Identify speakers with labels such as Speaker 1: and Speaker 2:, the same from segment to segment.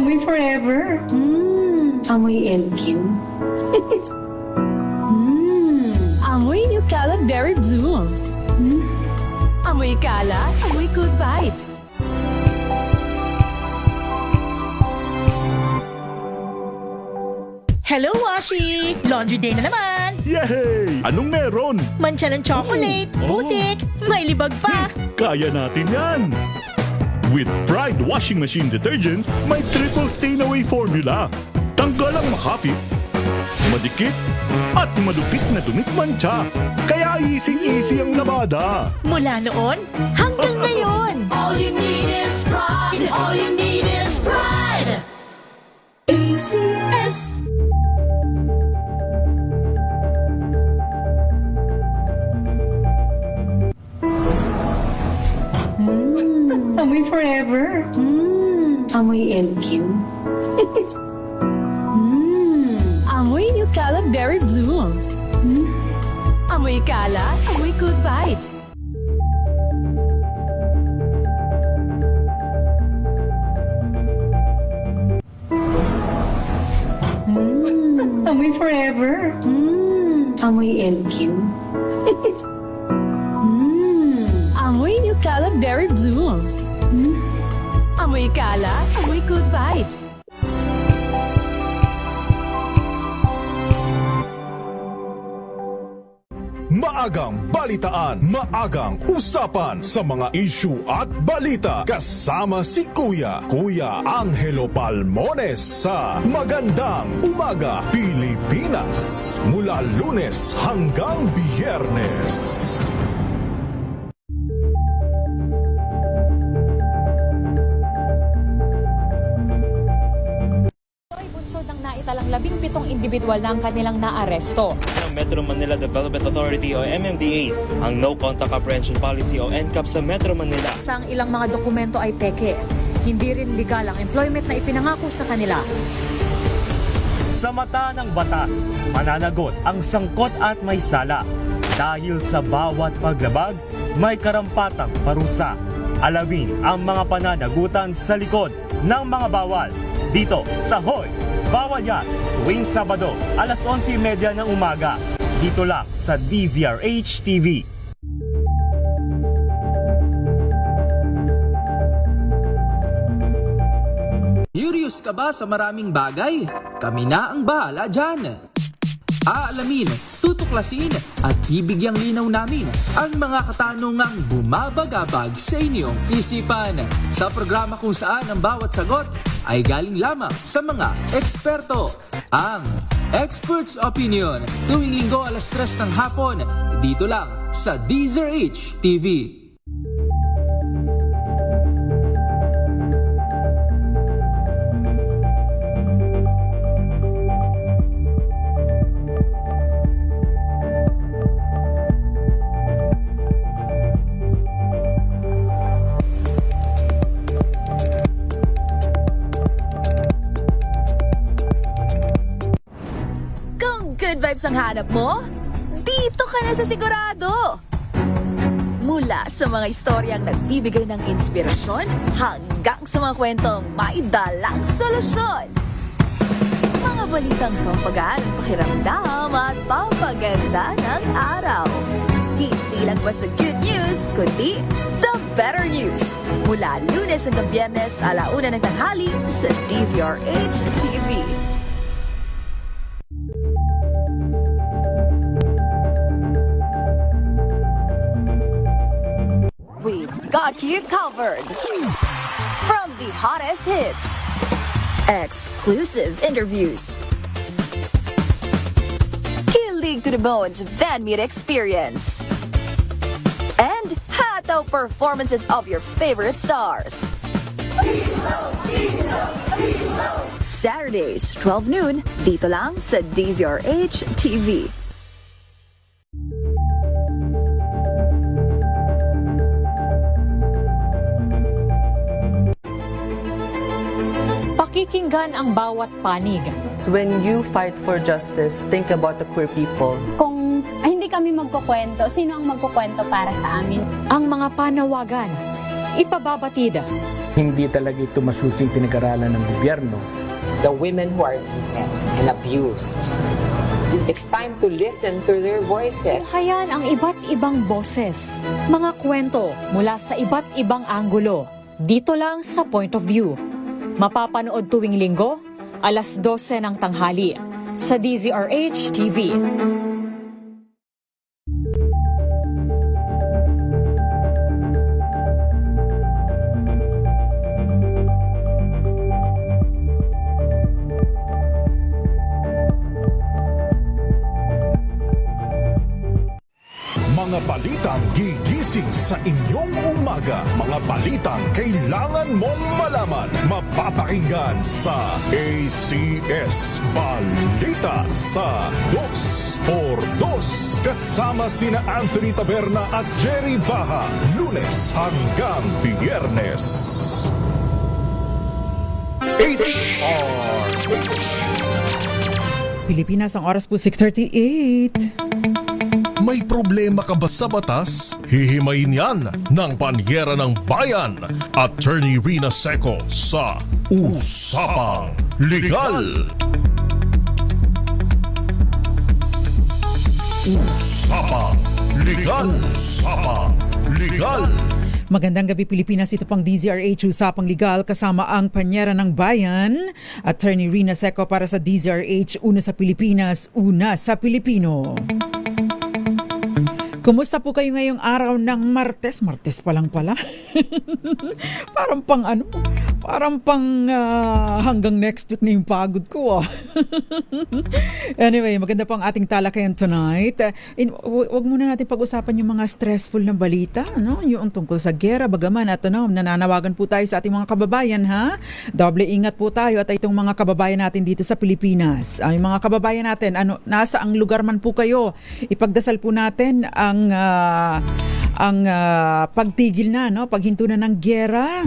Speaker 1: Amoy forever. Amoy LQ.
Speaker 2: Amoy Nucala Berry Blooms. Amoy Kala, amoy good vibes.
Speaker 3: Hello, Washi! Laundry day na naman!
Speaker 4: Yay! Anong meron?
Speaker 3: Mancha ng chocolate,
Speaker 4: Oh.
Speaker 3: putik, may libag pa!
Speaker 4: Kaya natin yan! With Pride Washing Machine Detergent, may triple stain-away formula. Tanggal ang makapit, madikit, at malupit na dumit mancha. Kaya easy-easy ang labada.
Speaker 3: Mula noon hanggang ngayon!
Speaker 2: All you need is pride. All you need is pride. ACS.
Speaker 1: Amoy forever. Amoy LQ.
Speaker 2: Amoy Nucala Berry Blooms. Amoy Kala, amoy good vibes.
Speaker 1: Amoy forever. Amoy LQ.
Speaker 2: Amoy Nucala Berry Blooms. Amoy Kala, amoy good vibes.
Speaker 5: Maagang balitaan, maagang usapan sa mga issue at balita. Kasama si Kuya Angelo Palmones sa Magandang Umaga Pilipinas. Mula Lunes hanggang Biyernes.
Speaker 6: Ay bunsod ng naitalang 17 individual na ang kanilang naaresto.
Speaker 7: Ng Metro Manila Development Authority o MMDA ang No Contact Apprehension Policy o NCAP sa Metro Manila.
Speaker 6: Sa ang ilang mga dokumento ay peke. Hindi rin legal ang employment na ipinangako sa kanila.
Speaker 8: Sa mata ng batas, mananagot ang sangkot at may sala. Dahil sa bawat paglabag, may karampatang parusa. Alamin ang mga pananagutan sa likod ng mga bawal. Dito sa Hoy! Bawal Yan! Tuwing Sabado, alas 11:30 ng umaga. Dito lang sa DZRH TV.
Speaker 9: Curious ka ba sa maraming bagay? Kami na ang bahala dyan. Aalamin, tutuklasin at bibigyang linaw namin ang mga katanungang bumabagabag sa inyong isipan. Sa programa kung saan ang bawat sagot ay galing lamang sa mga eksperto. Ang Expert's Opinion, tuwing linggo alas 3 ng hapon, dito lang sa DZRH TV.
Speaker 2: Good vibes ang hanap mo? Dito ka na sa sigurado! Mula sa mga istoryang nagbibigay ng inspirasyon hanggang sa mga kwentong may dalang solusyon. Mga balitang pampagaan ang pakiramdam at pampaganda ng araw. Hindi lang ba sa good news, kundi the better news. Mula Lunes hanggang Biyernes, 1:00 ng tanghali sa DZRH TV. We've got you covered. From the hottest hits, exclusive interviews, kilig to the bones fan meet experience, and hataw performances of your favorite stars. Saturdays, 12 noon, dito lang sa DZRH TV.
Speaker 6: Pakikinggan ang bawat panig.
Speaker 10: When you fight for justice, think about the queer people.
Speaker 11: Kung hindi kami magkukwento, sino ang magkukwento para sa amin?
Speaker 6: Ang mga panawagan, ipababatid.
Speaker 10: hindi talaga ito masusing pinag-aralan ng gobyerno.
Speaker 12: The women who are beaten and abused. It's time to listen to their voices.
Speaker 6: Hayan ang iba't ibang boses, mga kwento mula sa iba't ibang anggulo. Dito lang sa Point of View. Mapapanood tuwing linggo, alas 12 ng tanghali sa DZRH TV.
Speaker 5: Mga balitang gigising sa inyong umaga. Mga balitang kailangan mong malaman. Mapapakinggan sa ACS Balita sa 2x2. Kasama sina Anthony Taberna at Jerry Baha. Lunes hanggang Biyernes.
Speaker 13: Pilipinas, ang oras po 6:38.
Speaker 5: May problema ka ba sa batas? Hihimayin yan ng Panyera ng Bayan, Attorney Rina Seco sa Usapang Legal. Usapang Legal. Usapang Legal.
Speaker 13: Magandang gabi Pilipinas, ito pang DZRH Usapang Legal kasama ang Panyera ng Bayan, Attorney Rina Seco para sa DZRH, una sa Pilipinas, una sa Pilipino. Kumusta po kayo ngayong araw ng Martes? Martes pa lang pala. Parang hanggang next week na yung pagod ko. Anyway, maganda po ang ating talakayan tonight. Wag muna natin pag-usapan yung mga stressful na balita, no? Yung tungkol sa gera, bagaman at nananawagan po tayo sa ating mga kababayan, ha? Doble ingat po tayo at itong mga kababayan natin dito sa Pilipinas. Yung mga kababayan natin, nasa ang lugar man po kayo, ipagdasal po natin ang pagtigil na, no? Paghinto na ng giyera.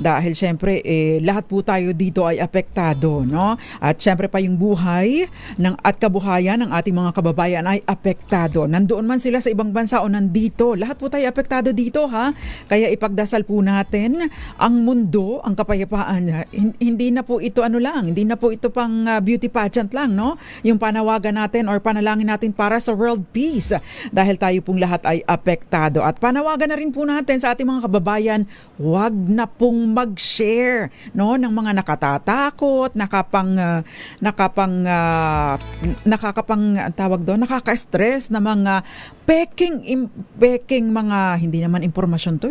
Speaker 13: Dahil syempre lahat po tayo dito ay apektado, no? At syempre pa yung buhay at kabuhayan ng ating mga kababayan ay apektado. Nandoon man sila sa ibang bansa o nandito, lahat po tayo apektado dito, ha? Kaya ipagdasal po natin ang mundo, ang kapayapaan. Hindi na po ito hindi na po ito pang beauty pageant lang, no? Yung panawagan natin or panalangin natin para sa world peace dahil tayo pong lahat ay apektado. At panawagan na rin po natin sa ating mga kababayan, wag na pong mag-share, no, ng mga nakatatakot, nakaka-stress na mga peking mga hindi naman impormasyon to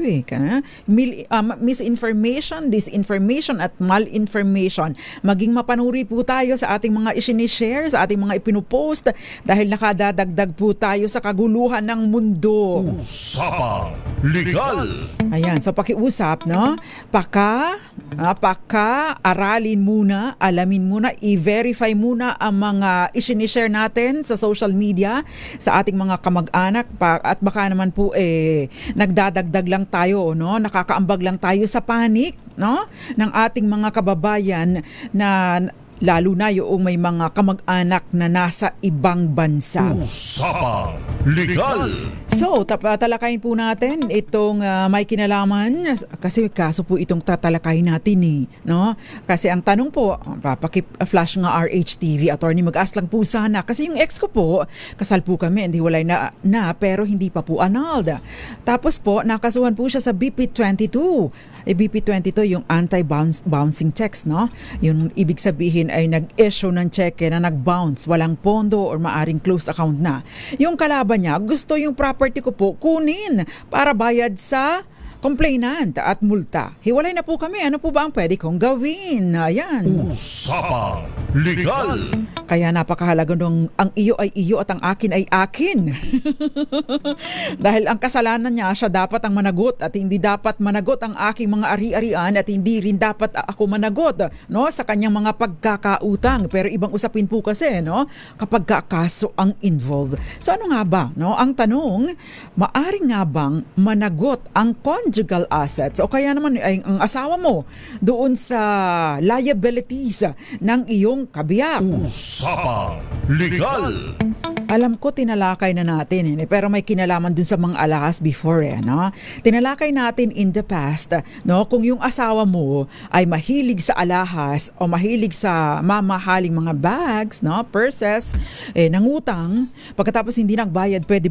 Speaker 13: misinformation, disinformation at malinformation. Maging mapanuri po tayo sa ating mga isinishare, sa ating mga ipinupost dahil nakadadagdag po tayo sa kaguluhan ng mundo.
Speaker 5: Usapang Legal.
Speaker 13: Ayan, so pakiusap, no? Aralin muna, alamin muna, i-verify muna ang mga isinishare natin sa social media, sa ating mga kamag-anak, at baka naman po nagdadagdag lang tayo, no? Nakakaambag lang tayo sa panic, no? Ng ating mga kababayan na lalo na yung may mga kamag-anak na nasa ibang bansa.
Speaker 5: Usapang Legal.
Speaker 13: So, talakayin po natin itong may kinalaman kasi kaso po itong tatalakayin natin, no? Kasi ang tanong po, papaki-flash nga RHTV, attorney, mag-ask lang po sana kasi yung ex ko po, kasal po kami, hindi walay na pero hindi pa po annulled. Tapos po, nakasuhan po siya sa BP22. BP22 yung anti-bouncing checks, no? Yung ibig sabihin ay nag-issue ng cheque na nag-bounce, walang pondo or maaring closed account na. Yung kalaban niya, gusto yung property ko po kunin para bayad sa complainant at multa. Hiwalay na po kami. Ano po ba ang pwede kong gawin? Ayan.
Speaker 5: Usapang Legal.
Speaker 13: Kaya napakahalaga nung ang iyo ay iyo at ang akin ay akin. Dahil ang kasalanan niya, siya dapat ang managot at hindi dapat managot ang aking mga ari-arian at hindi rin dapat ako managot, no, sa kanyang mga pagkakautang. Pero ibang usapin po kasi, no, kapag kaso ang involved. So ano nga ba, no? Ang tanong, maaring nga bang managot ang conjugal assets o kaya naman ay ang asawa mo doon sa liabilities ng iyong kabiyak?
Speaker 5: Usapang Legal.
Speaker 13: Alam ko tinalakay na natin pero may kinalaman dun sa mga alahas before no? Tinalakay natin in the past, no? Kung yung asawa mo ay mahilig sa alahas o mahilig sa mamahaling mga bags, no? Purses, nangutang, pagkatapos hindi nagbayad, pwede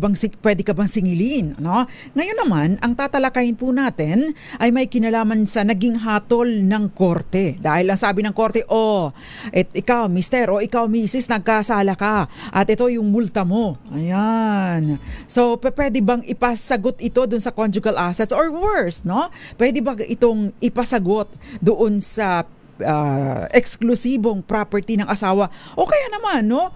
Speaker 13: ka bang singilin, no? Ngayon naman, ang tatalakayin po natin ay may kinalaman sa naging hatol ng korte. Dahil ang sabi ng korte, ikaw mister o ikaw misis, nagkasala ka at ito yung multa mo. Ayan. So, pwede bang ipasagot ito dun sa conjugal assets or worse, no? Pwede ba itong ipasagot doon sa eksklusibong property ng asawa? O kaya naman, no?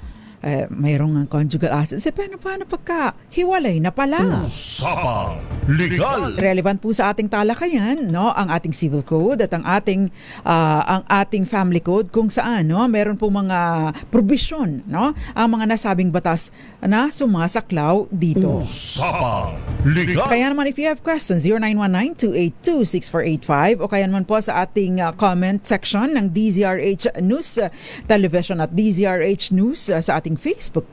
Speaker 13: Mayroong conjugal assets. Paano pagka hiwalay na pala?
Speaker 5: Usapang Legal.
Speaker 13: Relevant po sa ating talakayan, no, ang ating civil code at ang ating family code kung saan, no, meron po mga provision, no, ang mga nasabing batas na sumasaklaw dito.
Speaker 5: Usapang Legal.
Speaker 13: Kaya naman if you have questions, 0919-282-6485 o kaya naman po sa ating comment section ng DZRH News Television at DZRH News sa ating Facebook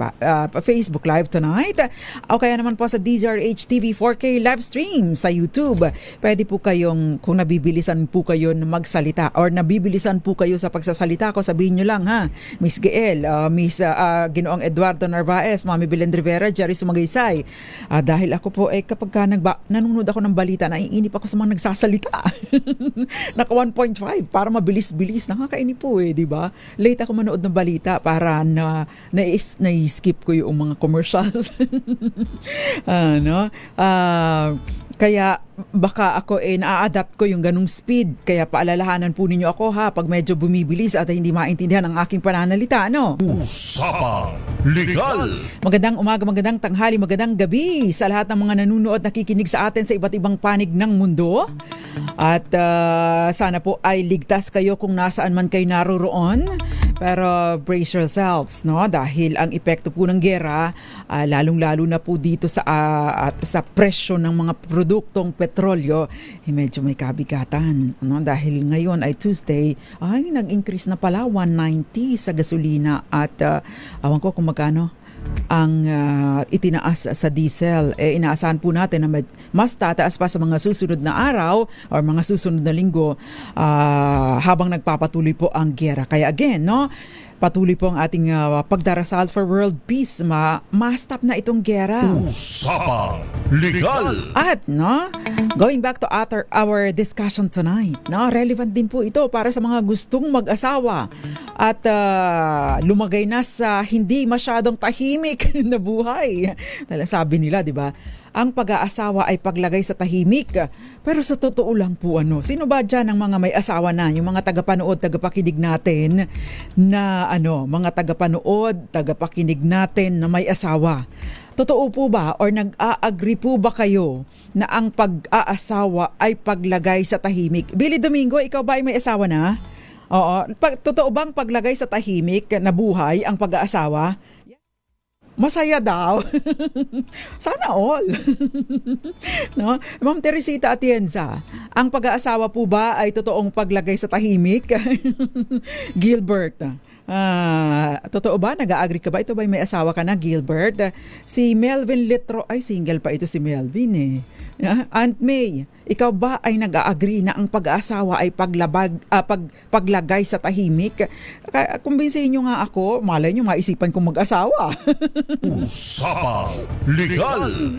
Speaker 13: Live tonight o kaya naman po sa DZRH TV 4K live stream sa YouTube. Pwede po kayong, kung nabibilisan po kayo na magsalita or nabibilisan po kayo sa pagsasalita ko, sabihin nyo lang ha, Miss Gael, Miss Ginoong Eduardo Narvaez, Mami Belen Rivera, Jerry Sumagaysay. Dahil ako po kapag nanonood ako ng balita, naiinip ako sa mga nagsasalita. Naka 1.5 para mabilis-bilis. Nakakainip po di ba? Late ako manood ng balita para na-skip ko yung mga commercials. Kaya baka ako na-adapt ko yung ganung speed. Kaya paalalahanan po ninyo ako ha pag medyo bumibilis at hindi maintindihan ang aking pananalita, no?
Speaker 5: Usapang Legal.
Speaker 13: Magandang umaga, magandang tanghali, magandang gabi sa lahat ng mga nanunood, nakikinig sa atin sa iba't ibang panig ng mundo. At sana po ay ligtas kayo kung nasaan man kayo naroroon. Pero brace yourselves, no? Dahil ang epekto po ng gera, lalong-lalo na po dito sa presyo ng mga produktong petrolyo, medyo may kabigatan. No? Dahil ngayon ay Tuesday, nag-increase na pala 190 sa gasolina at awan ko kung magkano ang itinaas sa diesel. Inaasahan po natin na mas tataas pa sa mga susunod na araw or mga susunod na linggo habang nagpapatuloy po ang giyera. Kaya again, no, patuloy po ang ating pagdarasal for world peace. Ma-stop na itong giyera.
Speaker 5: Usapang Legal.
Speaker 13: At no, going back to our discussion tonight, no, relevant din po ito para sa mga gustong mag-asawa at lumagay na sa hindi masyadong tahimik na buhay. Sabi nila, di ba? Ang pag-aasawa ay paglagay sa tahimik. Pero sa totoo lang po, sino ba dyan ang mga may asawa na? Yung mga tagapanood, tagapakinig natin na mga tagapanood, tagapakinig natin na may asawa. Totoo po ba or nag-a-agree po ba kayo na ang pag-aasawa ay paglagay sa tahimik? Billy Domingo, ikaw ba ay may asawa na? Oo. Totoo bang paglagay sa tahimik na buhay ang pag-aasawa? Masaya daw. Sana all. No? Ma'am Teresita Atienza, ang pag-aasawa po ba ay totoong paglagay sa tahimik? Gilbert, totoo ba? Nag-a-agree ka ba? Ito ba may asawa ka na, Gilbert? Si Melvin Litro, ay single pa ito si Melvin Aunt May, ikaw ba ay nag-a-agree na ang pag-aasawa ay paglagay sa tahimik? Kumbinsihin nyo nga ako, malay nyo maisipan kong mag-asawa.
Speaker 5: Usapang Legal.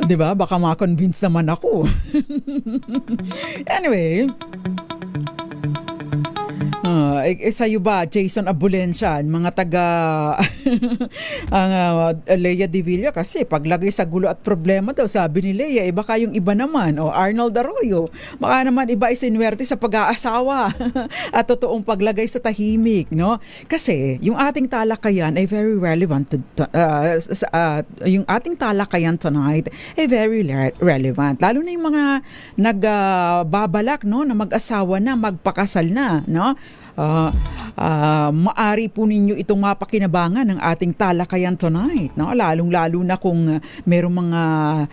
Speaker 13: Diba? Baka ma-convince naman ako. Anyway, sa'yo ba, Jason Abulencia, mga taga Lea de Villa, kasi paglagay sa gulo at problema daw, sabi ni Lea, baka yung iba naman, o Arnold Arroyo, baka naman iba isinwerte sa pag-aasawa at totoong paglagay sa tahimik, no? Kasi yung ating talakayan ay very relevant yung ating talakayan tonight ay very relevant, lalo na yung mga nagbabalak, no, na mag-asawa na, magpakasal na, no? maari po ninyo itong mapakinabangan ng ating talakayan tonight, no? Lalong-lalo na kung merong mga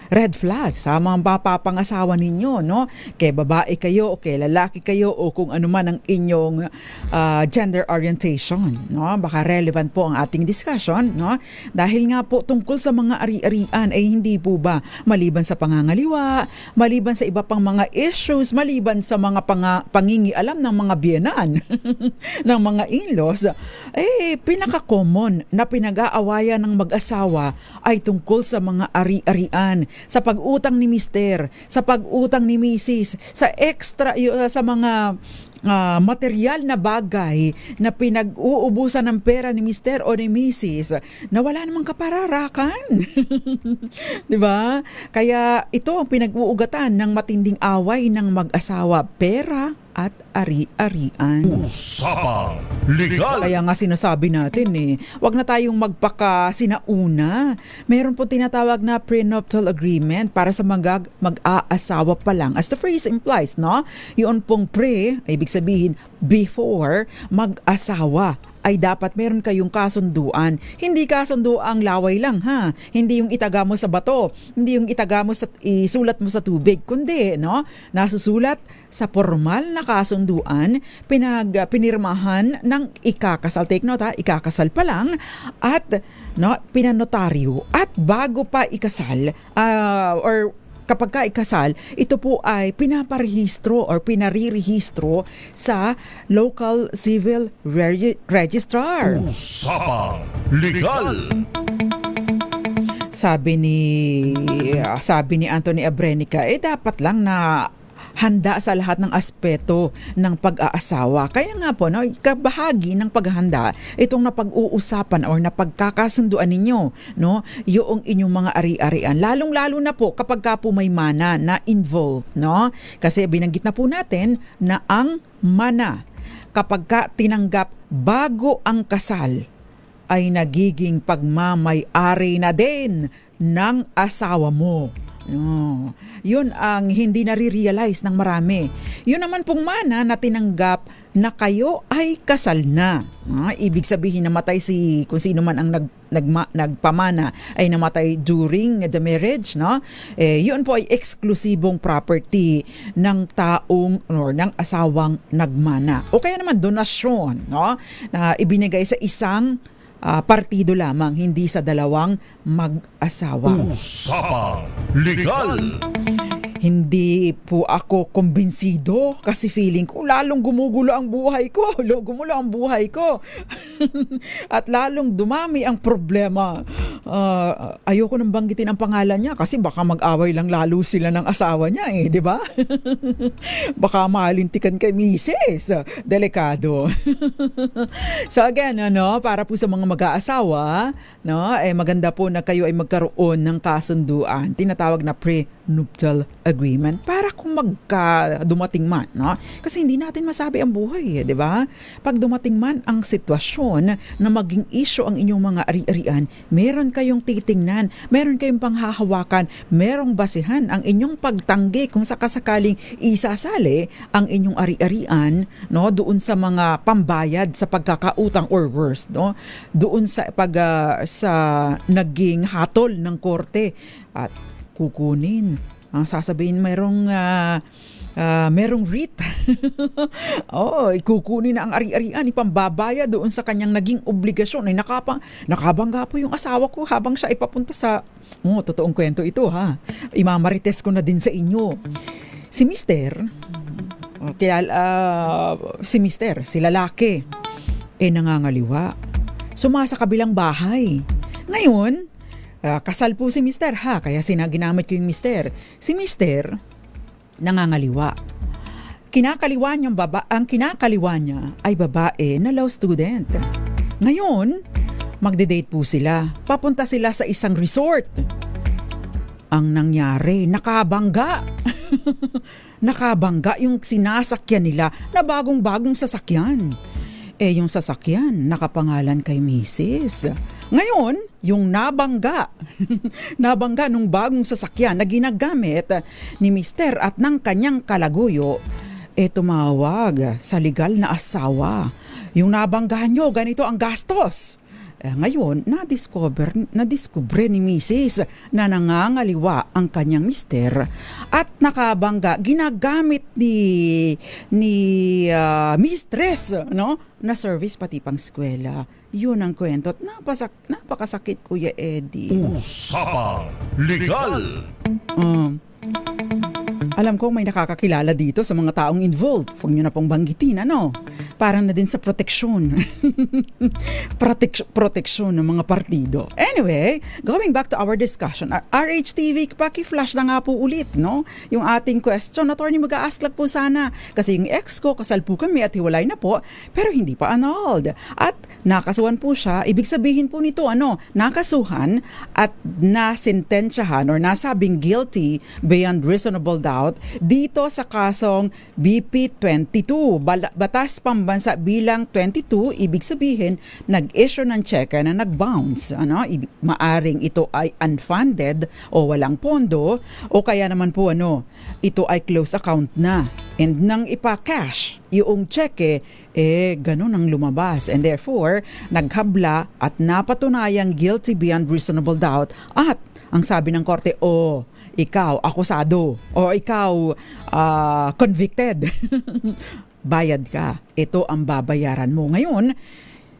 Speaker 13: red flags sa mga mapapangasawa ninyo, no? Kay babae kayo o kay lalaki kayo o kung ano man ang inyong gender orientation, no? Baka relevant po ang ating discussion, no? Dahil nga po tungkol sa mga ari-arian ay hindi po ba maliban sa pangangaliwa, maliban sa iba pang mga issues, maliban sa mga pangingialam ng mga biyenan ng mga in-laws, pinaka-common na pinag-aawayan ng mag-asawa ay tungkol sa mga ari-arian, sa pag-utang ni mister, sa pag-utang ni misis, sa extra, sa mga material na bagay na pinag-uubusan ng pera ni mister o ni misis na wala namang kapararakan. Diba? Kaya ito ang pinag-uugatan ng matinding away ng mag-asawa, pera at ari-arian.
Speaker 5: Usapang Legal.
Speaker 13: Kaya nga sinasabi natin wag na tayong magpakasinauna. Meron po tinatawag na prenuptial agreement para sa mag-aasawa pa lang. As the phrase implies, no? Yun pong pre, ibig sabihin before mag-asawa ay dapat meron kayong kasunduan. Hindi kasunduang laway lang, ha? Hindi yung itaga mo sa bato, hindi yung itaga mo isulat mo sa tubig, kundi, no? Nasusulat sa formal na kasunduan, pinirmahan ng ikakasal. Take note, ha? Ikakasal pa lang at pinanotaryo at bago pa ikasal or kapag ka ikasal, ito po ay pinaparehistro or pinarirehistro sa local civil registrar.
Speaker 5: Usapang Legal.
Speaker 13: Sabi ni Anthony Abrenica, dapat lang na handa sa lahat ng aspeto ng pag-aasawa. Kaya nga po, kabahagi ng paghahanda, itong napag-uusapan or napagkakasunduan ninyo, no? Yung inyong mga ari-arian. Lalong-lalo na po kapag ka po may mana na involved, no? Kasi binanggit na po natin na ang mana, kapag ka tinanggap bago ang kasal, ay nagiging pagmamay-ari na din ng asawa mo. Yun ang hindi nare-realize ng marami. Yun naman pong mana na tinanggap na kayo ay kasal na. Ibig sabihin namatay kung sino man ang nagpamana ay namatay during the marriage, no? Yun po ay eksklusibong property ng taong or ng asawang nagmana. O kaya naman donasyon, no? Na ibinigay sa isang partido lamang, hindi sa dalawang mag-asawa.
Speaker 5: Usapang Legal.
Speaker 13: Hindi po ako kumbinsido kasi feeling ko lalong gumugulo ang buhay ko. Gumulo ang buhay ko. At lalong dumami ang problema. Ayoko nang banggitin ang pangalan niya kasi baka mag-away lang lalo sila ng asawa niya, di ba? Baka malintikan kay misis. Delikado. So again, para po sa mga mag-aasawa, maganda po na kayo ay magkaroon ng kasunduan. Tinatawag na prenuptial agreement para kung dumating man, no? Kasi hindi natin masabi ang buhay, di ba? Pag dumating man ang sitwasyon na maging issue ang inyong mga ari-arian, meron kayong titingnan, meron kayong panghahawakan, merong basihan ang inyong pagtanggi kung sakasakaling isasali ang inyong ari-arian, no? Doon sa mga pambayad sa pagkakautang or worse, no? Doon sa sa naging hatol ng korte at kukunin. Sasabihin merong writ. Ikukunin na ang ari-arian, ipambabaya doon sa kanyang naging obligasyon. Ay nakabangga po yung asawa ko habang siya ipapunta sa totoong kwento ito, ha. Imamarites ko na din sa inyo. Si mister, si lalaki, nangangaliwa. Sumasa kabilang bahay. Ngayon, kasal po si mister, ha, kaya ginamit ko yung mister. Si mister nangangaliwa. Ang kinakaliwa niya ay babae na law student. Ngayon, magde-date po sila. Papunta sila sa isang resort. Ang nangyari, nakabangga. Nakabangga yung sinasakyan nila na bagong-bagong sasakyan. Yung sasakyan, nakapangalan kay Mrs. Ngayon, yung nabangga nung bagong sasakyan na ginagamit ni Mr. at ng kanyang kalaguyo, tumawag sa legal na asawa. Yung nabanggahan nyo, ganito ang gastos. Ngayon, nadiskubre ni Mrs. na nangangaliwa ang kanyang mister at nakabangga, ginagamit ni mistress, no? Na service pati pang eskwela. Yun ang kwento. At napakasakit, Kuya Eddie.
Speaker 5: Usapang Legal.
Speaker 13: Alam ko may nakakakilala dito sa mga taong involved. Huwag nyo na pong banggitin, ano? Parang na din sa proteksyon. Proteksyon ng mga partido. Anyway, going back to our discussion, RHTV, paki-flash na nga po ulit, no? Yung ating question. Attorney, mag-a-ask lang po sana. Kasi yung ex ko, kasal po kami at hiwalay na po, pero hindi pa annulled. At nakasuhan po siya. Ibig sabihin po nito, nakasuhan at nasintensyahan or nasabing guilty beyond reasonable doubt dito sa kasong BP 22, Batas Pambansa bilang 22, ibig sabihin nag-issue ng cheque na nag-bounce. Maaring ito ay unfunded o walang pondo o kaya naman po ito ay closed account na. And nang ipa-cash yung cheque, ganun ang lumabas. And therefore, naghabla at napatunayang guilty beyond reasonable doubt at ang sabi ng korte, ikaw akusado o ikaw convicted. Bayad ka. Ito ang babayaran mo. Ngayon,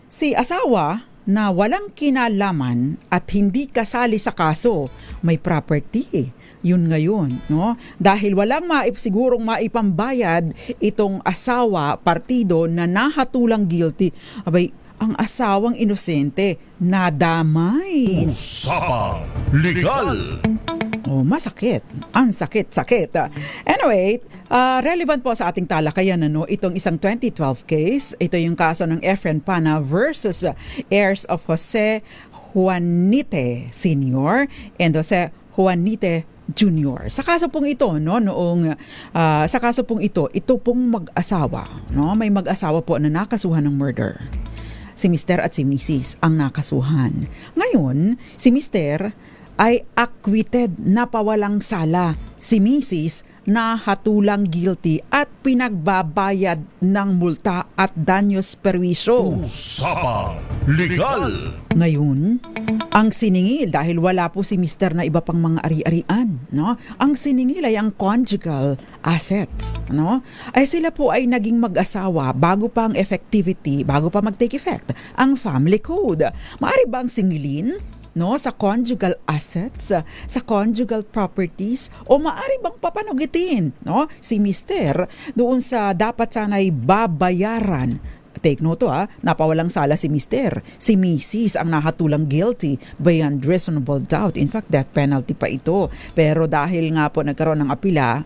Speaker 13: si asawa na walang kinalaman at hindi kasali sa kaso, may property. Yun ngayon, no? Dahil walang sigurong maipambayad itong asawa, partido na nahatulang guilty, abay, ang asawang inosente nadamay.
Speaker 5: Usapang Legal.
Speaker 13: Masakit. Ang sakit. Anyway, relevant po sa ating talakayan, itong isang 2012 case. Ito yung kaso ng Efren Pana versus heirs of Jose Juanite Sr. and Jose Juanite Jr. Sa kaso pong ito, ito pong mag-asawa, may mag-asawa po na nakasuhan ng murder. Si Mr. at si Mrs. ang nakasuhan. Ngayon, si Mr. ay acquitted na pawalang sala. Si Mrs. na hatulang guilty at pinagbabayad ng multa at danyos perwisyo.
Speaker 5: Usapang Legal.
Speaker 13: Ngayon, ang siningil, dahil wala po si Mr. na iba pang mga ari-arian, ang siningil ay ang conjugal assets. Ay sila po ay naging mag-asawa bago pa ang effectivity, bago pa mag-take effect ang family code. Maaari ba ang singilin sa conjugal assets, sa conjugal properties, o maaari bang papanugitin si Mr. doon sa dapat sana'y babayaran? Take note napawalang sala si Mr. Si Mrs. ang nahatulang guilty beyond reasonable doubt. In fact, death penalty pa ito. Pero dahil nga po nagkaroon ng apila,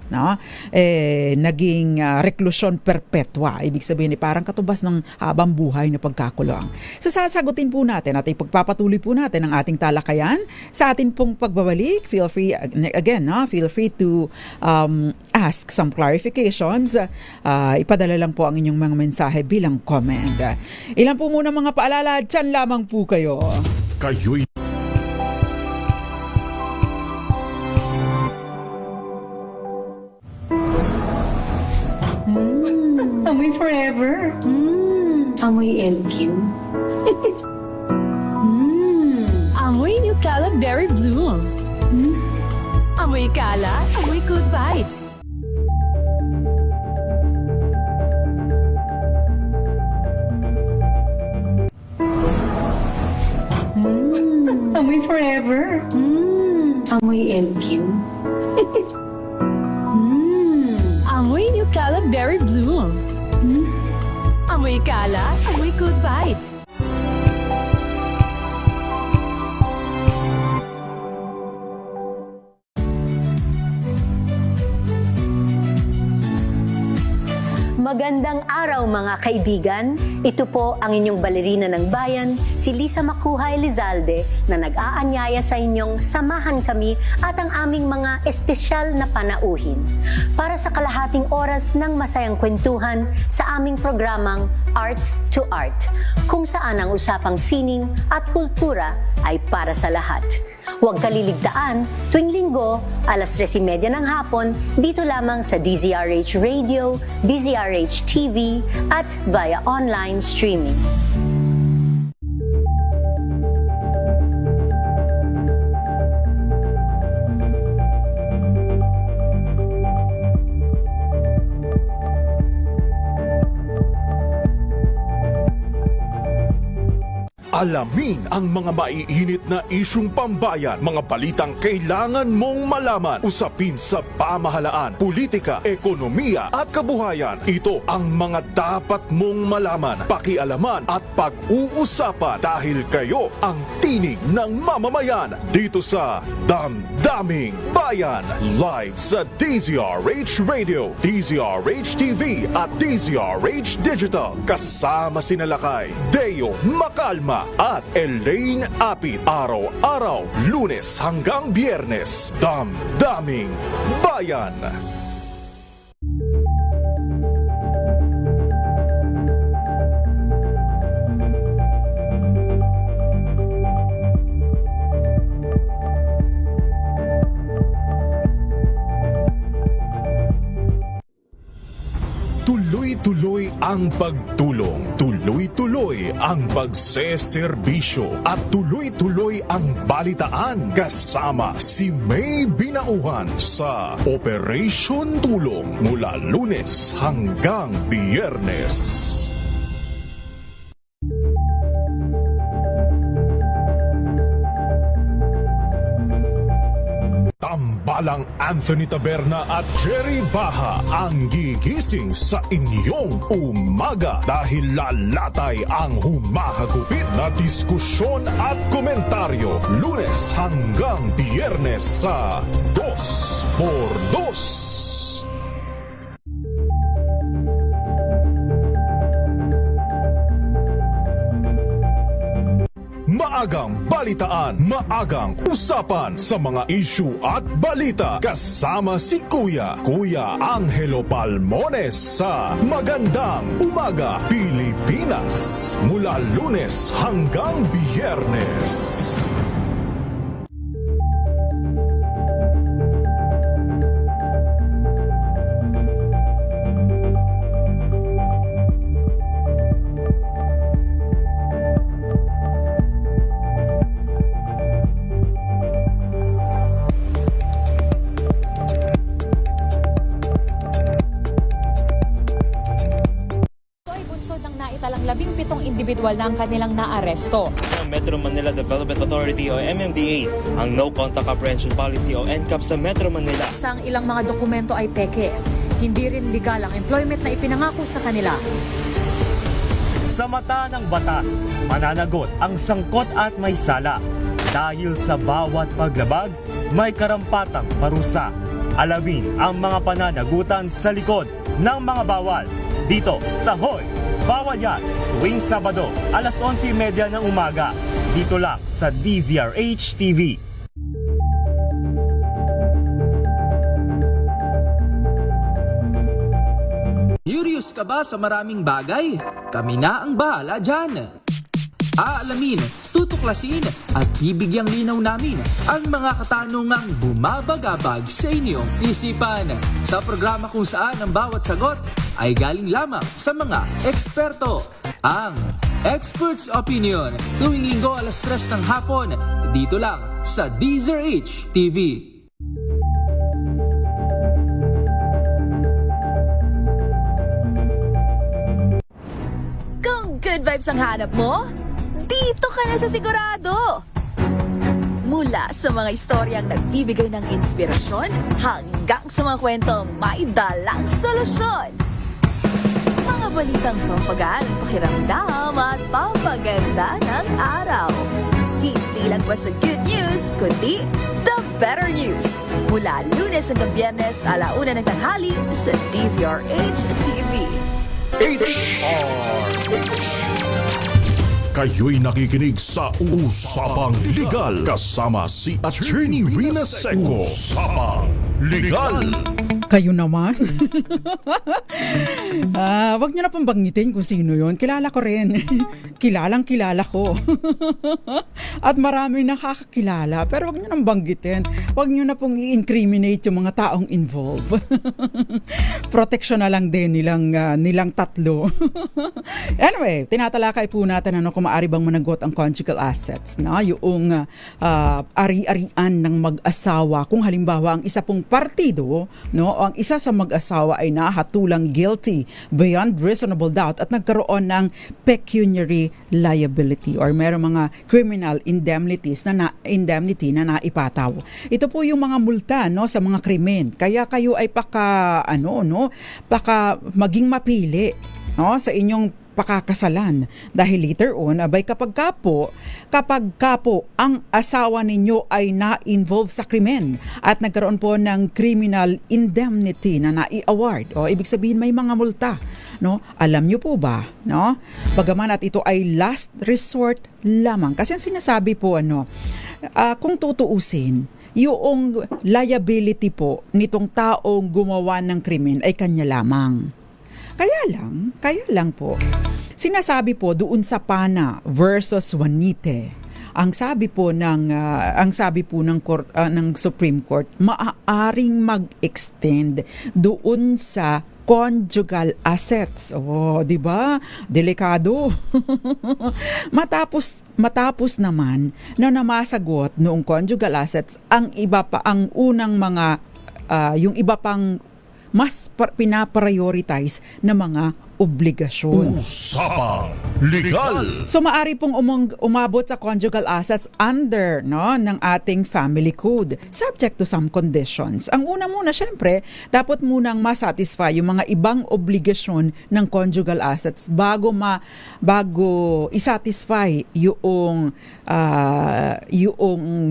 Speaker 13: naging reclusion perpetua. Ibig sabihin, parang katubas ng habang buhay na pagkakulong. So sasagutin po natin at ipagpapatuloy po natin ang ating talakayan sa atin pong pagbabalik. Feel free, again, feel free to ask some clarifications. Ipadala lang po ang inyong mga mensahe bilang comment. Ilan po muna mga paalala, dyan lamang po kayo.
Speaker 5: Kayo'y
Speaker 1: Amoy forever. Amoy LQ.
Speaker 2: Amoy Nutella Berry Blooms. Amoy kala, amoy good vibes.
Speaker 1: Amoy forever. Amoy LQ.
Speaker 2: Amoy Nutella Berry Blooms. Amoy kala, amoy good vibes.
Speaker 14: Magandang araw mga kaibigan. Ito po ang inyong balerina ng bayan, si Lisa Makuha Elizalde, na nag-aanyaya sa inyong samahan kami at ang aming mga espesyal na panauhin para sa kalahating oras ng masayang kwentuhan sa aming programang Art to Art, kung saan ang usapang sining at kultura ay para sa lahat. Huwag kaliligtaan, tuwing linggo, alas 3:30 ng hapon, dito lamang sa DZRH Radio, DZRH TV, at via online streaming.
Speaker 5: Alamin ang mga maiinit na isyung pambayan, mga balitang kailangan mong malaman, usapin sa pamahalaan, politika, ekonomiya at kabuhayan. Ito ang mga dapat mong malaman, pakialaman at pag-uusapan dahil kayo ang tinig ng mamamayan dito sa Damdaming Bayan. Live sa DZRH Radio, DZRH TV at DZRH Digital. Kasama sina Lakay, Deo Macalma at Elaine Apit. Araw-araw, Lunes hanggang Biyernes. Damdaming Bayan. Tuloy-tuloy ang pagtulong, tuloy-tuloy ang pagseserbisyo at tuloy-tuloy ang balitaan kasama si May Binauhan sa Operation Tulong mula Lunes hanggang Biyernes. Tambalang Anthony Taberna at Jerry Baha ang gigising sa inyong umaga dahil lalatay ang humahagupit na diskusyon at komentaryo Lunes hanggang Biyernes sa 2x2. Maagang balitaan, maagang usapan sa mga issue at balita kasama si Kuya Angelo Palmones sa Magandang Umaga Pilipinas mula Lunes hanggang Biyernes.
Speaker 6: Naitalang 17 individual na ang kanilang naaresto.
Speaker 7: Ng Metro Manila Development Authority o MMDA ang No Contact Apprehension Policy o NCAP sa Metro Manila.
Speaker 6: Sa ang ilang mga dokumento ay peke. Hindi rin legal ang employment na ipinangako sa kanila.
Speaker 8: Sa mata ng batas, mananagot ang sangkot at may sala. Dahil sa bawat paglabag, may karampatang parusa. Alamin ang mga pananagutan sa likod ng mga bawal. Dito sa Hoy! Bawal Yan, tuwing Sabado, alas 11:30 ng umaga. Dito lang sa DZRH TV.
Speaker 9: Curious ka ba sa maraming bagay? Kami na ang bahala dyan. Aalamin, tutuklasin at bibigyang linaw namin ang mga katanungang bumabagabag sa inyong isipan. Sa programa kung saan ang bawat sagot ay galing lamang sa mga eksperto. Ang Expert's Opinion, tuwing linggo alas 3 ng hapon, dito lang sa DZRH TV.
Speaker 2: Kung good vibes ang hanap mo, dito ka na sa sigurado! Mula sa mga istoryang nagbibigay ng inspirasyon hanggang sa mga kwentong may dalang solusyon. Mga balitang pampagaan, pakiramdam at pampaganda ng araw. Hindi lang ba sa good news, kundi the better news. Mula Lunes hanggang Biyernes, 1:00 ng tanghali sa DZRH TV.
Speaker 5: Kayo'y nakikinig sa Usapang Legal kasama si Attorney Rina Seco. Usapang Legal.
Speaker 13: Kayo naman. Wag niyo na pong banggitin kung sino yon. Kilala ko rin. Kilalang kilala ko. At marami nakakakilala. Pero wag niyo nang banggitin. Wag niyo na pong i-incriminate yung mga taong involved. Protection na lang din nilang tatlo. Anyway, tinatalakay po natin kung maaari bang managot ang conjugal assets. Yung ari-arian ng mag-asawa. Kung halimbawa ang isa pong partido, ang isa sa mag-asawa ay nahatulang guilty beyond reasonable doubt at nagkaroon ng pecuniary liability or merong mga criminal indemnity na naipataw. Ito po yung mga multa sa mga krimen. Kaya kayo ay paka maging mapili sa inyong pakakasalan. Dahil later on, kapag kapo ang asawa ninyo ay na-involve sa krimen at nagkaroon po ng criminal indemnity na nai-award. Ibig sabihin may mga multa. Alam nyo po ba? Bagaman at ito ay last resort lamang. Kasi ang sinasabi po, kung tutuusin, yung liability po nitong taong gumawa ng krimen ay kanya lamang. Kaya lang po, sinasabi po doon sa Pana versus Juanite, ang sabi po ng Supreme Court, maaaring mag-extend doon sa conjugal assets. Di ba? Delikado. Matapos naman na namasagot noong conjugal assets ang unang mga yung iba pang mas pinaprioritize na mga obligasyon.
Speaker 5: Usapang Legal!
Speaker 13: So maari pong umabot sa conjugal assets under ng ating family code subject to some conditions. Ang una muna, syempre, dapat munang masatisfy yung mga ibang obligasyon ng conjugal assets bago isatisfy yung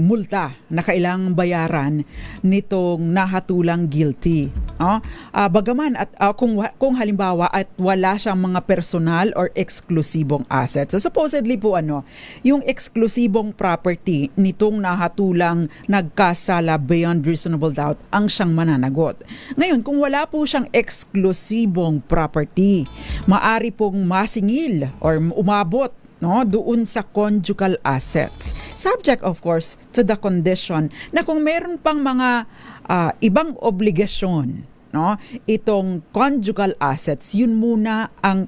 Speaker 13: multa na kailangang bayaran nitong nahatulang guilty. Bagaman at kung halimbawa at wala siyang mga personal or eksklusibong assets. So supposedly po yung eksklusibong property nitong nahatulang nagkasala beyond reasonable doubt ang siyang mananagot. Ngayon, kung wala po siyang eksklusibong property, maari pong masingil or umabot doon sa conjugal assets. Subject of course to the condition na kung meron pang mga ibang obligasyon, itong conjugal assets, yun muna ang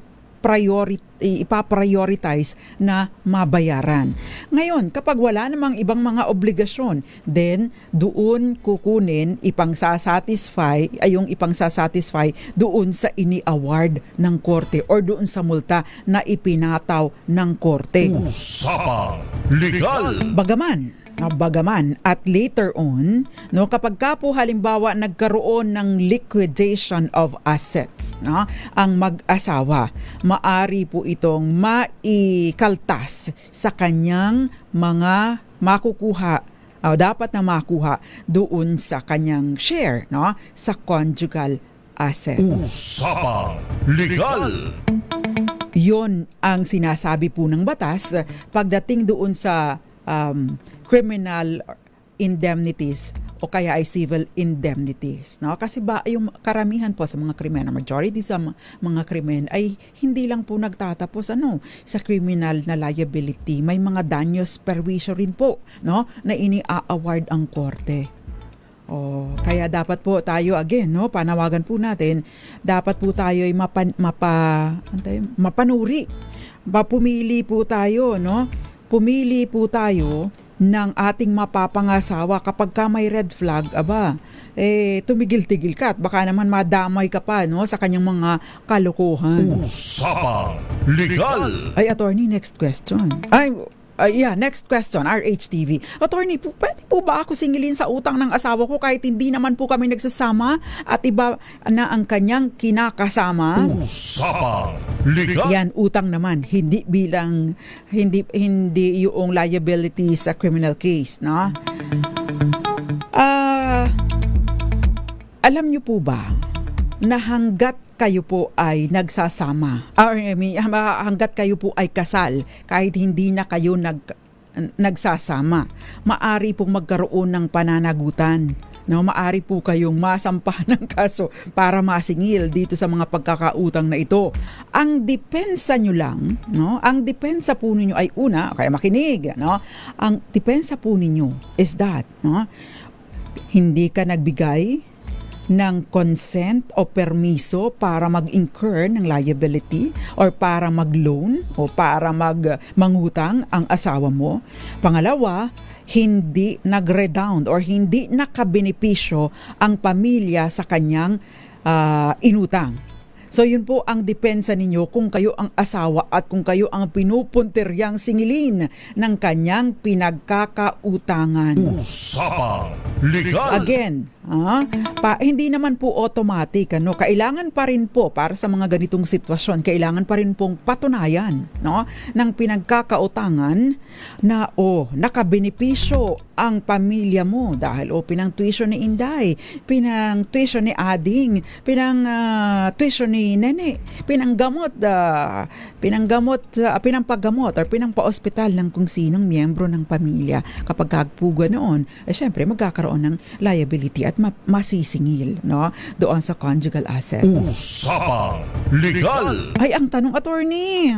Speaker 13: ipaprioritize na mabayaran. Ngayon, kapag wala namang ibang mga obligasyon, then doon kukunin yung ipangsasatisfy doon sa ini-award ng korte or doon sa multa na ipinataw ng korte.
Speaker 5: Usapang Legal!
Speaker 13: Bagaman at later on, kapag po halimbawa nagkaroon ng liquidation of assets, ang mag-asawa, maari po itong maikaltas sa kanyang mga makukuha, dapat na makuha doon sa kanyang share, sa conjugal assets.
Speaker 5: Usapang Legal!
Speaker 13: Yon ang sinasabi po ng batas pagdating doon sa criminal indemnities o kaya ay civil indemnities. Kasi yung karamihan po sa mga krimen, majority sa mga krimen ay hindi lang po nagtatapos sa criminal na liability. May mga daños perwisyo rin po na ini-award ang korte. Kaya dapat po tayo panawagan po natin, dapat po tayo ay mapanuri. Pumili po tayo ng ating mapapangasawa kapag ka may red flag, tumigil-tigil ka at baka naman madamay ka pa sa kanyang mga kalokohan.
Speaker 5: Usapang Legal!
Speaker 13: Ay, attorney, next question. Next question, RHTV. Attorney, pwede po ba ako singilin sa utang ng asawa ko kahit hindi naman po kami nagsasama at iba na ang kanyang kinakasama?
Speaker 5: Usapang Legal!
Speaker 13: Yan, utang naman, hindi yung liability sa criminal case, alam niyo po ba na hanggat kayo po ay nagsasama, hanggat kayo po ay kasal, kahit hindi na kayo nagsasama, maari pong magkaroon ng pananagutan no, maari po kayong masampahan ng kaso para masingil dito sa mga pagkakautang na ito. Ang depensa nyo lang, no, ang depensa po ninyo ay una, kaya makinig, no, ang depensa po ninyo is that, no, hindi ka nagbigay ng consent o permiso para mag-incur ng liability or para mag-loan o para mangutang ang asawa mo. Pangalawa, hindi nag-redound or hindi nakabenepisyo ang pamilya sa kanyang inutang. So yun po ang depensa ninyo kung kayo ang asawa at kung kayo ang pinupuntiryang singilin ng kanyang pinagkakautangan.
Speaker 5: Usapang Legal!
Speaker 13: Again, hindi naman po automatic, ano, kailangan pa rin po para sa mga ganitong sitwasyon, kailangan pa rin pong patunayan, no, ng pinagkakautangan na nakabenepisyo ang pamilya mo dahil pinang tuition ni Inday, pinang tuition ni Ading, pinang tuition ni Nene, pinanggamot or pinangpa-ospital ng kung sinong miyembro ng pamilya. Kapag kagpuga noon, syempre magkakaroon ng liability at masisingil, no, doon sa conjugal assets.
Speaker 5: Usapang Legal!
Speaker 13: Ay, ang tanong, attorney,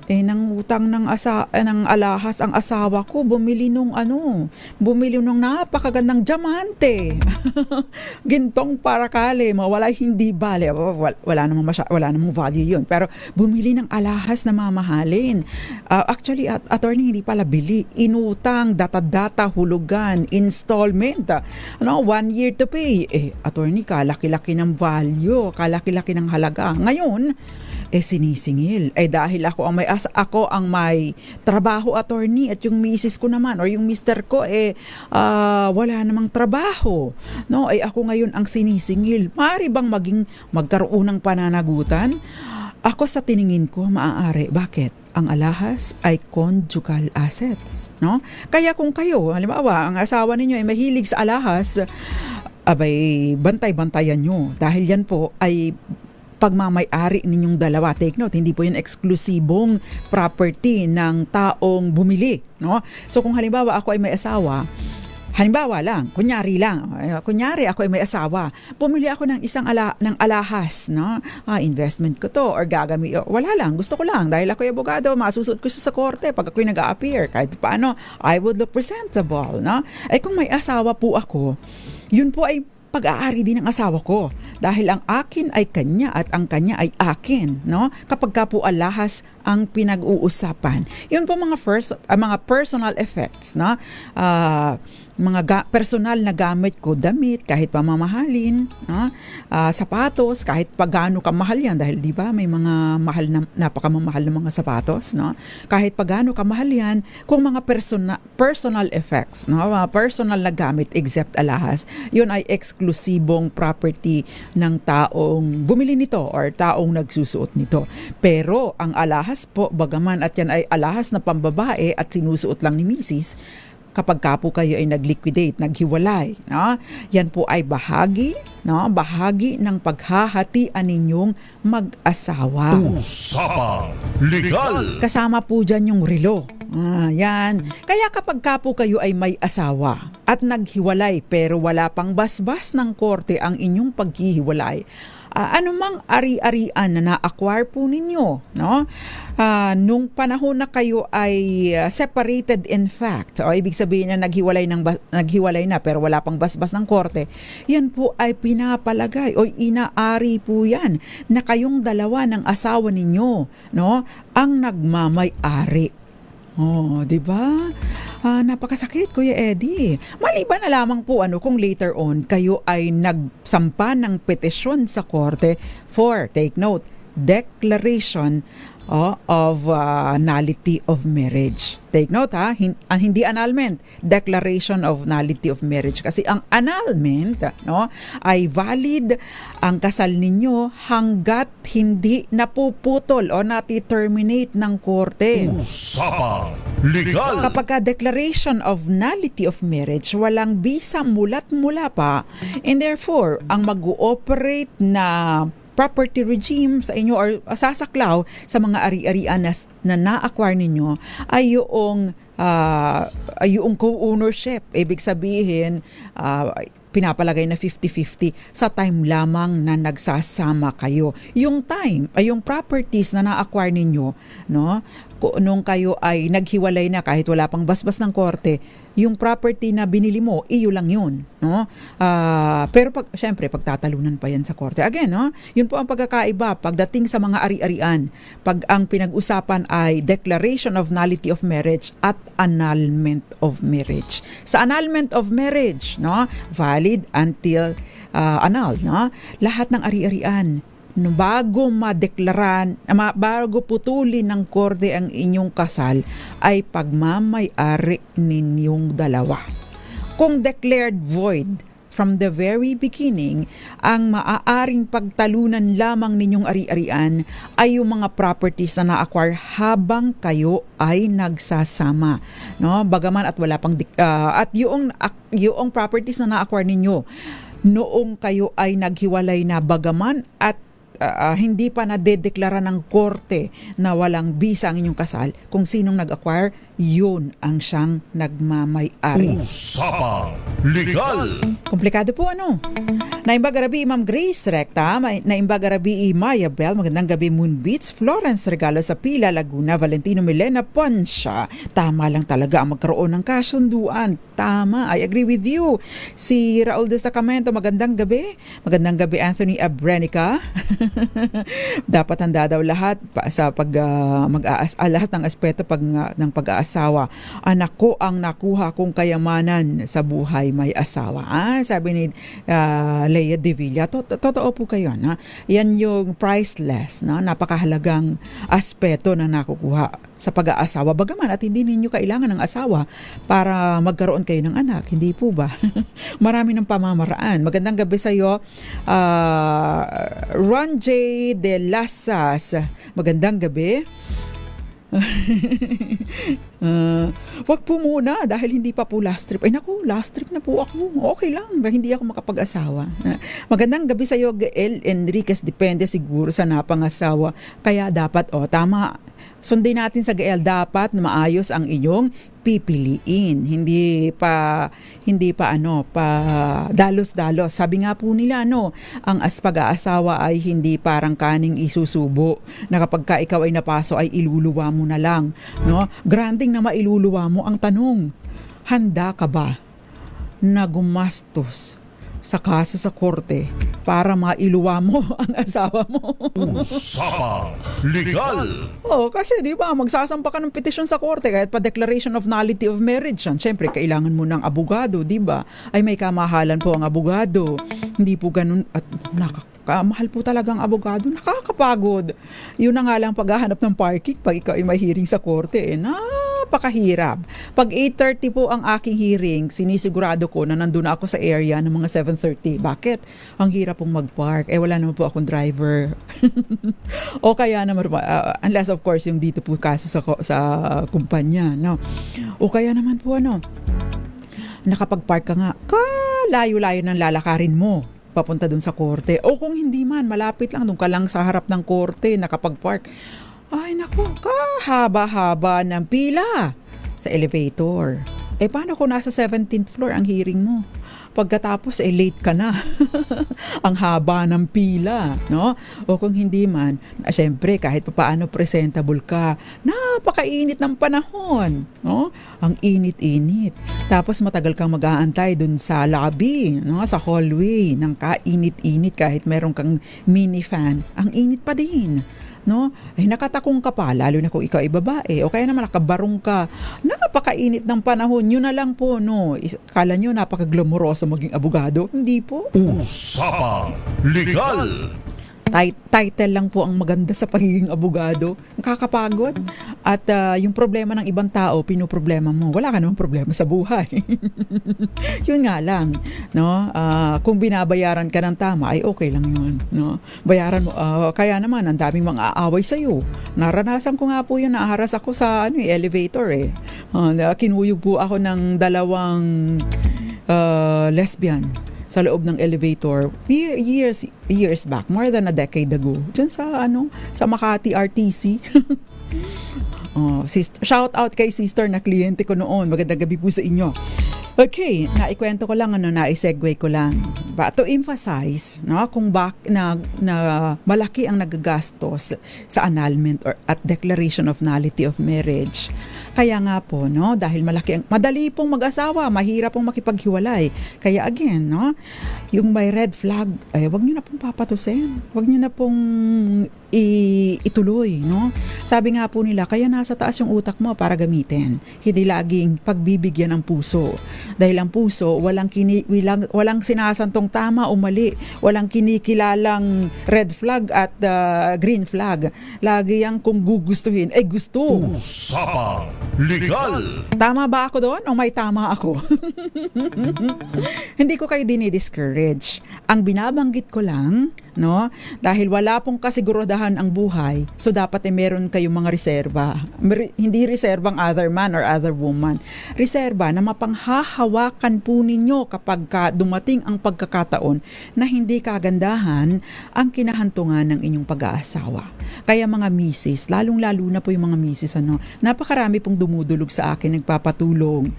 Speaker 13: nangutang ng alahas ang asawa ko, bumili nung napakagandang diamante. Gintong parakale, mawala hindi bale. Wala namang value yun. Pero bumili ng alahas na mamahalin. Actually, attorney, hindi pala bili. Inutang, data-data, hulugan, installment. 1 year to pay. Attorney, kalaki-laki ng value, kalaki-laki ng halaga. Ngayon, sinisingil. Dahil ako ang may trabaho, attorney, at yung misis ko naman or yung mister ko wala namang trabaho. No, ako ngayon ang sinisingil. Maaari bang magkaroon ng pananagutan? Ako sa tiningin ko, maaari. Bakit? Ang alahas ay conjugal assets, no? Kaya kung kayo, halimbawa, ang asawa ninyo ay mahilig sa alahas, bantay-bantayan nyo. Dahil yan po ay pagmamay-ari ninyong dalawa. Take note, hindi po yun eksklusibong property ng taong bumili, no? So kung halimbawa ako ay may asawa, kunyari ako ay may asawa, bumili ako ng ng alahas, no? Investment ko to or wala lang, gusto ko lang dahil ako ay abogado, masusuot ko siya sa korte pag ako'y nag-a-appear, kahit paano I would look presentable, no? Kung may asawa po ako, yun po ay pag-aari din ng asawa ko dahil ang akin ay kanya at ang kanya ay akin, no? Kapag ka po alahas ang pinag-uusapan. Yun po mga personal effects, no? Personal na gamit ko, damit, kahit pamamahalin, no? Sapatos, kahit pagano kamahal yan dahil di ba may mga napakamamahal na mga sapatos, no? Kahit pagano kamahal yan, kung mga personal effects, no? Mga personal na gamit except alahas, yun ay eksklusibong property ng taong bumili nito or taong nagsusuot nito. Pero ang alahas po, bagaman at yan ay alahas na pambabae at sinusuot lang ni misis, kapag ka po kayo ay nag-liquidate, naghiwalay, no? Yan po ay bahagi ng paghahatian ninyong mag-asawa.
Speaker 5: Usapang Legal!
Speaker 13: Kasama po dyan yung relo. Yan. Kaya kapag ka po kayo ay may asawa at naghiwalay pero wala pang basbas ng korte ang inyong paghihiwalay, anumang ari-arian na na-acquire po ninyo, no? Nung panahon na kayo ay separated in fact, o ibig sabihin na naghiwalay na pero wala pang basbas ng korte, yan po ay pinapalagay o inaari po yan na kayong dalawa ng asawa ninyo, no, ang nagmamay-ari. Di ba? Napakasakit, Kuya Eddie. Maliban na lamang po kung later on kayo ay nagsampa ng petisyon sa korte for, take note, declaration of nullity of marriage. Take note hindi annulment, declaration of nullity of marriage. Kasi ang annulment, no, ay valid ang kasal ninyo hanggat hindi napuputol o nati-terminate ng korte.
Speaker 5: Usapang Legal!
Speaker 13: Kapag declaration of nullity of marriage, walang bisa mula't mula pa, and therefore, ang mag-ooperate na property regime sa inyo or sasaklaw sa mga ari-arian na na-acquire ninyo ay yung co-ownership. Ibig sabihin, pinapalagay na 50-50 sa time lamang na nagsasama kayo. Yung time ay yung properties na na-acquire ninyo, no? Nung kayo ay naghiwalay na kahit wala pang basbas ng korte, yung property na binili mo, iyo lang yun, no? Pero syempre pagtatalunan pa yan sa korte. Again, no? Yun po ang pagkakaiba pagdating sa mga ari-arian. Pag ang pinag-usapan ay declaration of nullity of marriage at annulment of marriage. Sa annulment of marriage, no? Valid until annulled, no? Lahat ng ari-arian bago madeklaran, bago putulin ng korte ang inyong kasal ay pagmamay-ari ninyong dalawa. Kung declared void from the very beginning, ang maaaring pagtalunan lamang ninyong ari-arian ay yung mga properties na na-acquire habang kayo ay nagsasama, no? Bagaman at wala pang at yung properties na na-acquire ninyo noong kayo ay naghiwalay na, bagaman at hindi pa nadedeklara ng korte na walang bisa ang inyong kasal, kung sinong nag-acquire, yun ang siyang nagmamay-ari.
Speaker 5: Usapang Legal!
Speaker 13: Komplikado po, ano? Naimbag gabi, Ma'am Grace Recta. Naimbag gabi, Maya Bell. Magandang gabi, Moon Beats. Florence Regalo sa Pila, Laguna. Valentino Milena Ponsya. Tama lang talaga ang magkaroon ng kasunduan. Tama, I agree with you. Si Raul Destacamento, magandang gabi. Magandang gabi, Anthony Abrenica. Dapat handa daw lahat sa lahat ng aspeto ng pag-aasawa. Anak ko ang nakuha kong kayamanan sa buhay may asawa. Sabi ni Leia De Villa, totoo po kayo, na yan yung priceless, na napakahalagang aspeto na nakukuha sa pag-aasawa. Bagaman at hindi ninyo kailangan ng asawa para magkaroon kayo ng anak, hindi po ba? Marami ng pamamaraan. Magandang gabi sa iyo, Ron J. De Lasas. Magandang gabi. Wag po muna dahil hindi pa po last trip. Ay naku, last trip na po ako. Okay lang, hindi ako makapag-asawa. Magandang gabi sa iyo, Gael Enriquez. Depende siguro sa napangasawa. Kaya dapat, tama. Sundin natin sa Gael, dapat na maayos ang inyong pipiliin. Hindi pa dalos-dalos. Sabi nga po nila, ang pag-aasawa ay hindi parang kaning isusubo na kapag ka ikaw ay napaso ay iluluwa mo na lang, no? Granting na mailuluwa mo. Ang tanong, handa ka ba na gumastos sa kaso sa korte para mailuwa mo ang asawa mo?
Speaker 5: Usapang Legal!
Speaker 13: Kasi di ba, magsasampa ka ng petisyon sa korte kahit pa declaration of nullity of marriage yan. Siyempre, kailangan mo ng abogado, di ba? Ay may kamahalan po ang abogado. Hindi po ganun at mahal po talaga ang abogado. Nakakapagod. Yun na nga lang paghahanap ng parking pag ikaw ay may hearing sa korte. Napakahirap. Pag 8:30 po ang aking hearing, sinisigurado ko na nandun ako sa area ng mga 7:30. Bakit? Ang hirap pong mag-park. Wala naman po akong driver. O kaya naman, unless of course yung dito po kaso sa kumpanya, no? O kaya naman po nakapag-park ka nga, layo-layo ng lalakarin mo papunta dun sa korte. O kung hindi man, malapit lang, dun ka lang sa harap ng korte, nakapag-park. Ay naku, kahaba-haba ng pila sa elevator. Paano kung nasa 17th floor ang hearing mo? Pagkatapos, late ka na. Ang haba ng pila, no? O kung hindi man, syempre, kahit paano presentable ka, napakainit ng panahon, no? Ang init-init. Tapos matagal kang mag-aantay dun sa lobby, no? Sa hallway, ng kainit-init kahit meron kang mini fan. Ang init pa din, no? Nakatakong ka pa, lalo na kung ikaw ay babae, o kaya naman nakabarong ka, napakainit ng panahon. Yun na lang po, no? Kala nyo napaka-glamoroso maging abogado? Hindi po.
Speaker 5: Usapang Legal!
Speaker 13: Title lang po ang maganda sa pagiging abogado. Nakakapagod. At yung problema ng ibang tao, pinoproblema mo. Wala ka namang problema sa buhay. Yun nga lang, no? Kung binabayaran ka ng tama, ay okay lang yun, no? Bayaran mo. Kaya naman, ang daming mga aaway sa'yo. Naranasan ko nga po yun, naaharas ako sa elevator. Kinuyog po ako ng 2 lesbian sa loob ng elevator years back, more than a decade ago, dyan sa Makati RTC. Shout out kay sister na kliyente ko noon. Magandang gabi po sa inyo. Okay, naikwento ko lang, naisegue ko lang. But to emphasize, kung na malaki ang nagagastos sa annulment or at declaration of nullity of marriage. Kaya nga po, dahil madali pong mag-asawa, mahirap pong makipaghiwalay. Kaya again, yung may red flag, wag niyo na pong papatusin. Wag niyo na pong ituloy, Sabi nga po nila, kaya nasa taas yung utak mo para gamitin. Hindi laging pagbibigyan ng puso. Dahil ang puso, walang sinasantong tama o mali. Walang kinikilalang red flag at green flag. Lagi yang kung gugustuhin, gusto.
Speaker 4: Usapang Legal!
Speaker 13: Tama ba ako doon o may tama ako? Hindi ko kayo dinidiscourage. Ang binabanggit ko lang, dahil wala pong kasigurudahan ang buhay, so dapat meron kayong mga reserba. Hindi reserbang other man or other woman. Reserba na mapanghahawakan po ninyo kapag dumating ang pagkakataon na hindi kagandahan ang kinahantungan ng inyong pag-aasawa. Kaya mga misis, lalong-lalo na po yung mga misis, napakarami pong dumudulog sa akin, nagpapatulong,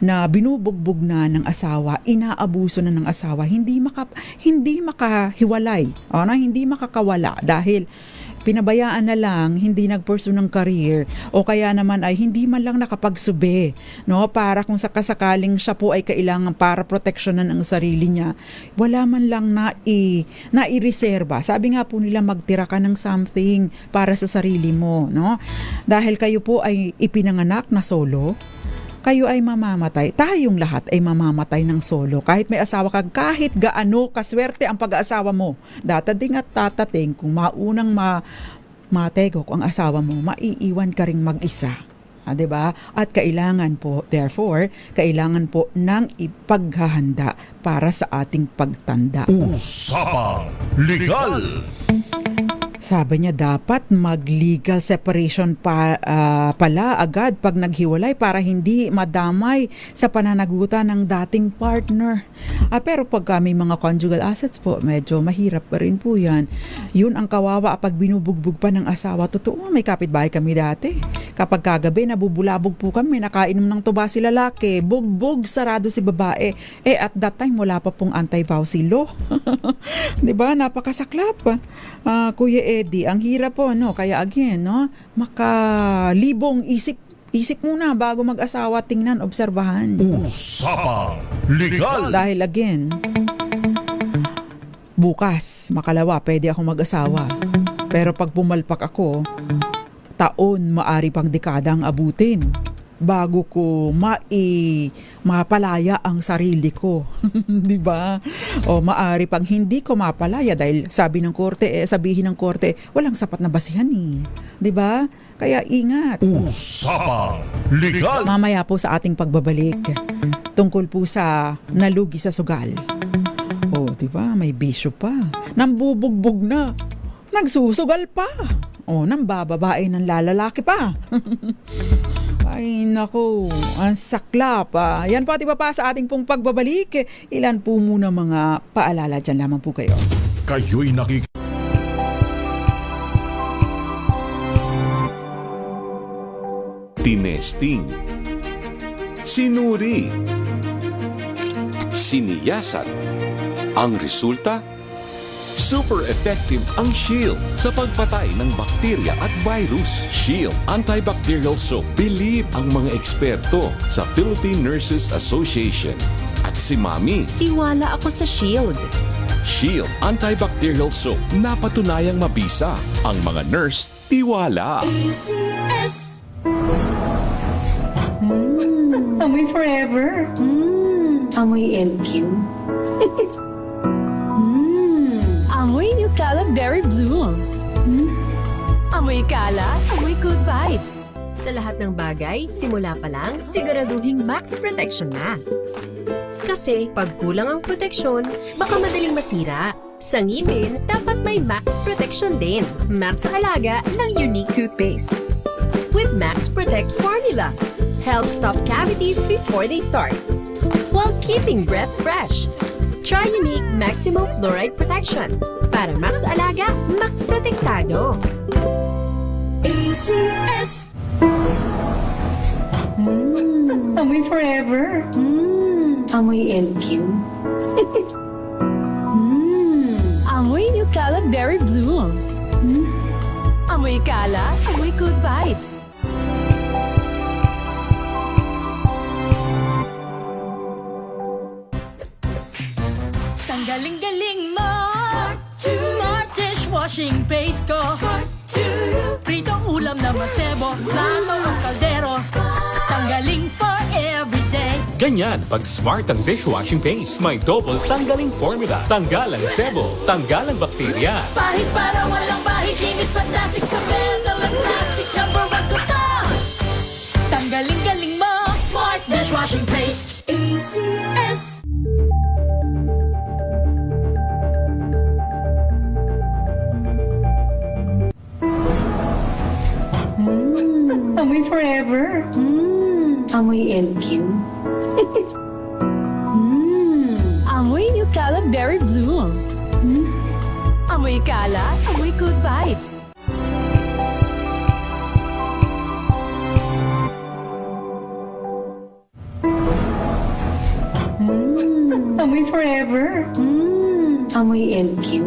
Speaker 13: na binubugbog na ng asawa, inaabuso na ng asawa, hindi makahiwalay, hindi makakawala dahil pinabayaan na lang, hindi nag-pursue ng career o kaya naman ay hindi man lang nakapagsube, para kung sakasakaling siya po ay kailangan para proteksyonan ang sarili niya, wala man lang naireserba. Sabi nga po nila, magtira ka ng something para sa sarili mo, dahil kayo po ay ipinanganak na solo, kayo ay mamamatay. Tayong lahat ay mamamatay ng solo. Kahit may asawa ka, kahit gaano kaswerte ang pag-aasawa mo, datating at tatating, kung maunang mategok ang asawa mo, maiiwan ka ring mag-isa. Diba? At kailangan po, therefore, kailangan po ng ipaghahanda para sa ating pagtanda.
Speaker 4: Usapang Legal!
Speaker 13: Sabi niya, dapat mag-legal separation pala agad pag naghiwalay para hindi madamay sa pananagutan ng dating partner. Pero pag may mga conjugal assets po, medyo mahirap pa rin po yan. Yun ang kawawa pag binubugbog pa ng asawa. Totoo, may kapitbahay kami dati. Kapag kagabi, nabubulabog po kami, nakainom ng tuba si lalaki, bugbog, sarado si babae. At that time, wala pa pong anti-vowsy law. Diba? Napakasaklap. Kuya Eddie, ang hirap po, Kaya again, makalibong isip muna bago mag-asawa, tingnan, obserbahan.
Speaker 4: Usapang Legal!
Speaker 13: Dahil again, bukas, makalawa, pwede ako mag-asawa. Pero pag pumalpak ako, taon, maari pang dekada ang abutin bago ko mapalaya ang sarili ko. Di ba? O maari pang hindi ko mapalaya dahil sabihin ng korte, walang sapat na basihan . Di ba? Kaya ingat.
Speaker 4: Usapang Legal!
Speaker 13: Mamaya po sa ating pagbabalik, tungkol po sa nalugi sa sugal. Di ba? May bisyo pa. Nambubugbog na. Nagsusugal pa. Nambababae ng lalalaki pa. Ay, naku, ang saklap. Yan po, diba pa sa ating pong pagbabalik. Ilan po muna mga paalala dyan lamang po kayo.
Speaker 5: Kayo'y
Speaker 15: tinesting, sinuri, siniyasan. Ang resulta? Super effective ang Shield sa pagpatay ng bakterya at virus. Shield Antibacterial Soap. Believe ang mga eksperto sa Philippine Nurses Association. At si Mami.
Speaker 3: Tiwala ako sa Shield.
Speaker 15: Shield Antibacterial Soap. Napatunayang mabisa. Ang mga nurse, tiwala.
Speaker 2: ACS.
Speaker 1: Amoy forever. Amoy LQ.
Speaker 2: Amoy Nutella Berry Blooms. Amoy kalat, amoy good vibes.
Speaker 3: Sa lahat ng bagay, simula pa lang, siguraduhin max protection na. Kasi pag kulang ang proteksyon, baka madaling masira. Sa ngipin, dapat may max protection din. Max sa alaga ng Unique Toothpaste. With Max Protect Formula, help stop cavities before they start, while keeping breath fresh. Try Unique Maximum Fluoride Protection. Para max alaga, max protektado.
Speaker 2: ACS.
Speaker 1: Amoy forever. Amoy LQ.
Speaker 2: Amoy New Calab Berry Blooms. Amoy kala, amoy good vibes.
Speaker 16: Ang galing-galing mo, Smart dishwashing paste ko, pritong ulam na masebo, plato o kaldero, tanggaling for everyday.
Speaker 17: Ganyan pag smart ang dishwashing paste. May double tanggaling formula. Tanggal ang sebo, tanggal ang bakterya.
Speaker 16: Pahit para walang bahid, linis fantastic sa metal at plastic, number 1 ko to. Tanggaling-galing mo, Smart dishwashing paste. ACS.
Speaker 1: Amoy forever. Amoy LQ.
Speaker 2: Amoy New Calab Berry Blooms. Amoy kala, amoy good vibes.
Speaker 1: Amoy forever. Amoy LQ.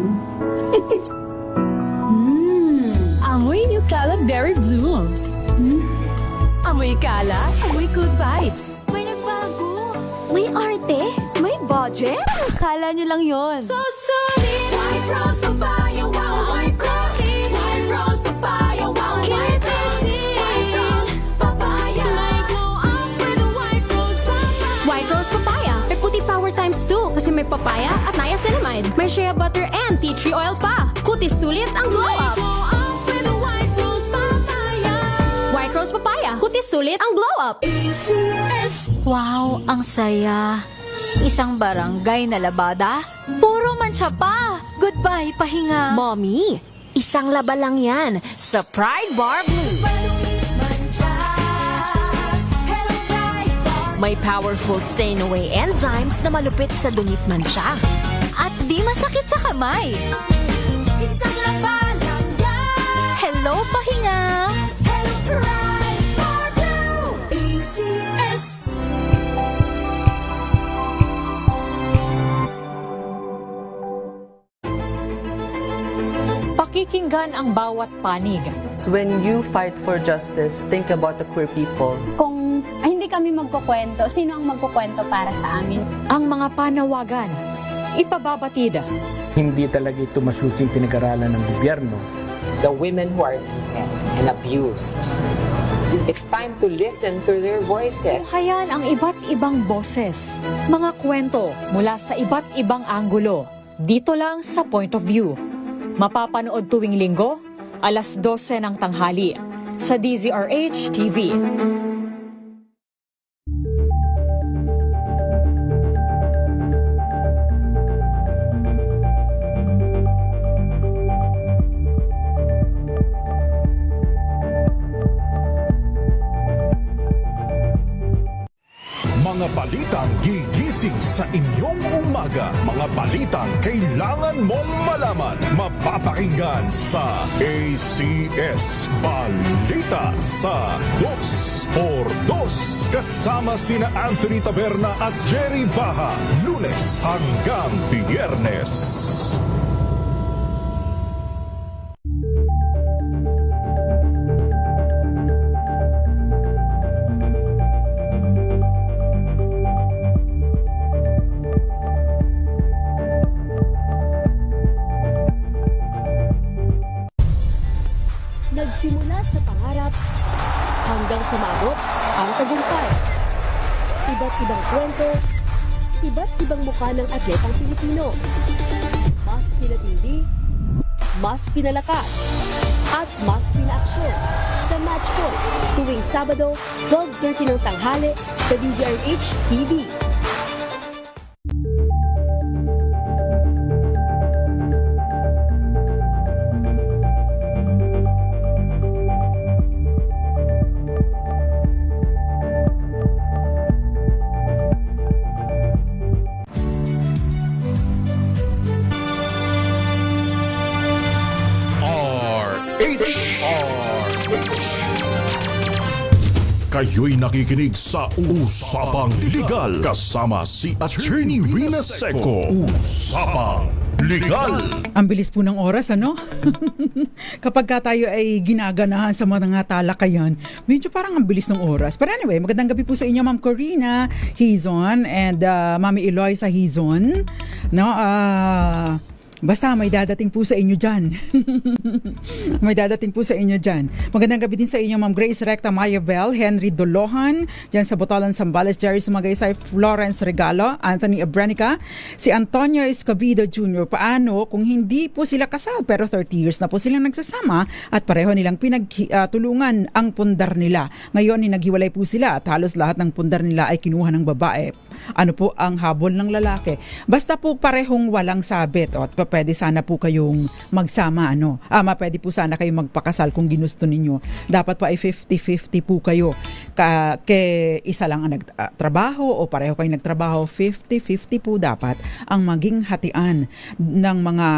Speaker 2: Amoy New Calab Berry Blooms. Amoy kala, amoy good vibes.
Speaker 16: May nagbago. May arte. May budget. Akala nyo lang yon. So solid. White Rose Papaya. Wow, White Rose. White Rose Papaya. Wow, White Rose. White Rose Papaya. May glow up with a White Rose Papaya.
Speaker 18: White Rose Papaya. May puti power times 2 kasi may papaya at niacinamide. May shea butter and tea tree oil pa. Kutis sulit ang glow up. White Rose Papaya. Kutis sulit ang glow up.
Speaker 16: ACS.
Speaker 11: Wow, ang saya. Isang barangay na labada, puro mancha pa. Goodbye, pahinga.
Speaker 18: Mommy, isang laba lang yan sa Pride Bar Blue. May powerful stain-away enzymes na malupit sa dunit mancha.
Speaker 11: At di masakit sa kamay.
Speaker 16: Isang laba lang yan.
Speaker 11: Hello, pahinga.
Speaker 16: Hello, Pride Bar Blue. ACS.
Speaker 6: Pakikinggan ang bawat panig.
Speaker 10: When you fight for justice, think about the queer people.
Speaker 11: Kung hindi kami magkukwento, sino ang magkukwento para sa amin?
Speaker 6: Ang mga panawagan, ipababatid.
Speaker 19: Hindi talaga ito masusing pinag-aralan ng gobyerno.
Speaker 12: The women who are beaten and abused. It's time to listen to their voices.
Speaker 6: Tunghayan ang iba't ibang boses. Mga kwento mula sa iba't ibang anggulo. Dito lang sa Point of View. Mapapanood tuwing linggo, alas 12 ng tanghali sa DZRH TV.
Speaker 5: Mga balitang gigising sa inyong umaga. Mga balitang kailangan mong malaman. Mapapakinggan sa ACS Balita sa 2x2. Kasama sina Anthony Taberna at Jerry Baha. Lunes hanggang Biyernes.
Speaker 3: Nagsimula sa pangarap hanggang sa maabot ang tagumpay. Iba't ibang kwento, iba't ibang mukha ng atletang Pilipino. Mas pinatindi, mas pinalakas, at mas pinaaksyon sa Match Point tuwing Sabado, 12:30 ng tanghali sa DZRH TV.
Speaker 5: Kayo'y nakikinig sa Usapang Legal kasama si Attorney Rina Seco. Usapang Legal.
Speaker 13: Ang bilis po ng oras, ano? Kapag ka tayo ay ginaganahan sa mga talakayan, medyo parang ang bilis ng oras. But anyway, magandang gabi po sa inyo, Ma'am Corina Hizon and Mami Eloisa Hizon. No, basta may dadating po sa inyo dyan. May dadating po sa inyo dyan. Magandang gabi din sa inyo, Ma'am Grace Recta Mayabel, Henry Dolohan, dyan sa Botolan, Zambales, Jerry Sumagaysay, Florence Regalo, Anthony Abrenica, si Antonio Escobedo Jr. Paano kung hindi po sila kasal pero 30 years na po silang nagsasama at pareho nilang pinagtulungan ang pundar nila. Ngayon, naghiwalay po sila at halos lahat ng pundar nila ay kinuha ng babae. Ano po ang habol ng lalaki? Basta po parehong walang sabit o pwede sana po kayong magsama, ano. Pwede po sana kayong magpakasal kung ginusto ninyo. Dapat po ay 50-50 po kayo. Isa lang ang nagtrabaho o pareho kayong nagtrabaho, 50-50 po dapat ang maging hatian ng mga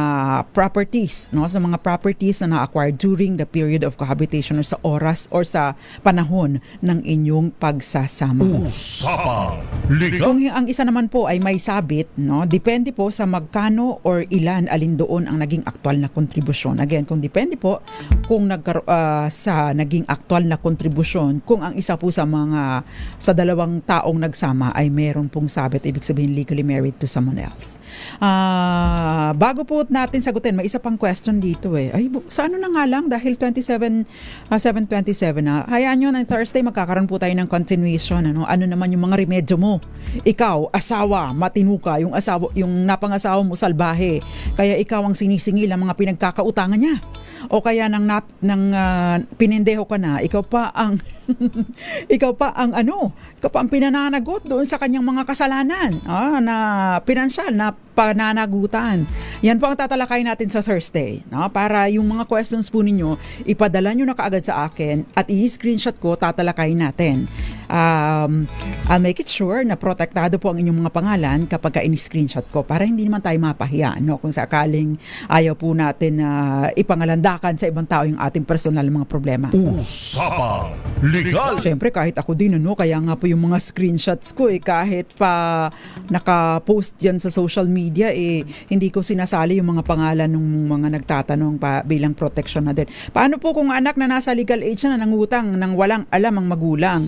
Speaker 13: properties, no? Sa mga properties na na-acquire during the period of cohabitation or sa oras or sa panahon ng inyong pagsasama.
Speaker 5: Usapang Legal.
Speaker 13: Kung ang isa naman po ay may sabit, no, depende po sa magkano or alin doon ang naging aktual na kontribusyon. Again, kung depende po kung sa naging aktual na kontribusyon, kung ang isa po sa dalawang taong nagsama ay meron pong sabit, ibig sabihin legally married to someone else. Bago po natin sagutin, may isa pang question dito eh. Sa ano na nga lang, dahil 7:27 na, hayaan nyo na Thursday magkakaroon po tayo ng continuation. Ano naman yung mga remedyo mo? Ikaw, asawa, matino ka, yung napangasawa mo salbahe, kaya ikaw ang sinisingil ang mga pinagkakautangan niya. O kaya nang pinindeho ka na, ikaw pa ang pinananagot doon sa kanyang mga kasalanan, na pinansyal, na pananagutan. Yan po ang tatalakay natin sa Thursday, no? Para yung mga questions po ninyo, ipadala nyo na kaagad sa akin at i-screenshot ko, tatalakay natin. I'll make it sure na protektado po ang inyong mga pangalan kapag in-screenshot ko para hindi naman tayo mapahiya, no? Kung sakaling ayaw po natin ipangalandakan sa ibang tao yung ating personal mga problema.
Speaker 5: Usapang Legal.
Speaker 13: Siyempre kahit ako din, kaya nga po yung mga screenshots ko kahit pa naka-post yan sa social media, hindi ko sinasali yung mga pangalan ng mga nagtatanong pa bilang protection na din. Paano po kung anak na nasa legal age na nangutang nang walang alam ang magulang?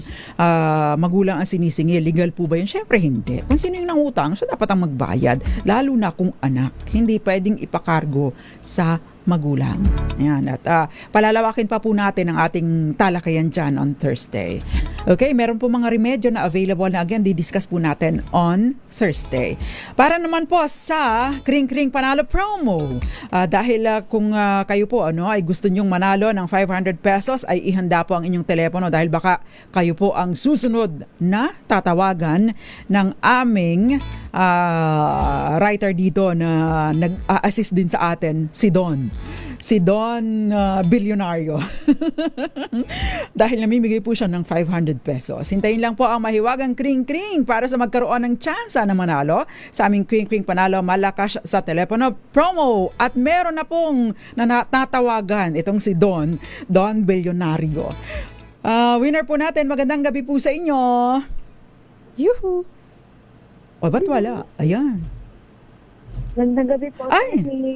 Speaker 13: Magulang ang sinisingil, legal po ba yun? Siyempre hindi. Kung sino yung nangutang, siya dapat ang magbayad. Lalo na kung anak. Hindi pwedeng ipakargo sa magulang. Ayan. At palalawakin pa po natin ang ating talakayan dyan on Thursday. Okay, meron po mga remedyo na available na again, didiscuss po natin on Thursday. Para naman po sa Kring Kring Panalo promo. Dahil kung kayo po ay gusto nyong manalo ng 500 pesos, ay ihanda po ang inyong telepono dahil baka kayo po ang susunod na tatawagan ng aming writer dito na nag-assist din sa atin, si Don Bilyonaryo. Dahil namimigay po siya ng 500 pesos. Hintayin lang po ang mahiwagang Kring Kring para sa magkaroon ng tsansa na manalo sa aming Kring Kring Panalo Malakas sa Telepono promo. At meron na pong natatawagan itong si Don Bilyonaryo. Winner po natin, magandang gabi po sa inyo. Yuhu! O ba't wala? Ayan.
Speaker 20: Magandang gabi po.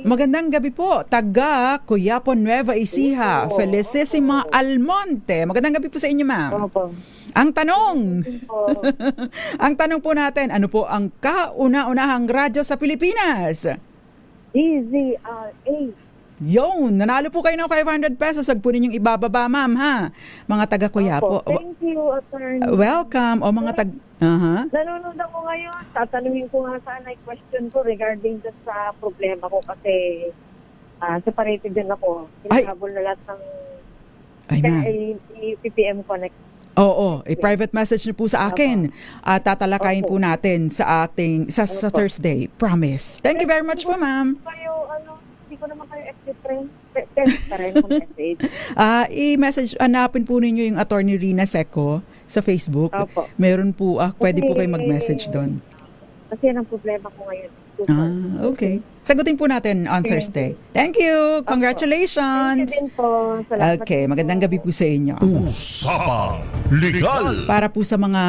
Speaker 13: Magandang gabi po. Taga Coyapo, Nueva Ecija. Felicissima Almonte. Magandang gabi po sa inyo, ma'am.
Speaker 20: Opo.
Speaker 13: Ang tanong. Ang tanong po natin, ano po ang kauna-unahang radyo sa Pilipinas?
Speaker 20: DZRA.
Speaker 13: Yun, nanalo po kayo ng 500 pesos. Huwag po ninyong ibababa, ma'am, ha? Mga taga Coyapo.
Speaker 20: Thank you, attorney.
Speaker 13: Welcome. O mga
Speaker 20: Nanonood ako ngayon. Tatanungin ko nga sana yung question ko regarding sa problema ko kasi separated din ako. Hinabol na lahat ng PPM Connect.
Speaker 13: Oo, private message niyo po sa akin. Tatalakayin po natin sa ating sa Thursday. Promise. Thank you very much po, ma'am.
Speaker 20: Hindi ko naman kayo active friend. Text pa rin kung message.
Speaker 13: I-message, hanapin po ninyo yung Attorney Rina Seco sa Facebook.
Speaker 20: Opo.
Speaker 13: Meron po, pwede po kayo mag-message doon.
Speaker 20: Kasi yan ang problema ko ngayon. po, sir.
Speaker 13: Okay. Sagutin po natin on Thursday. Thank you. Congratulations.
Speaker 20: Thank you din po. Salamat
Speaker 13: Okay, magandang gabi po sa inyo.
Speaker 5: Usapang Legal.
Speaker 13: Para po sa mga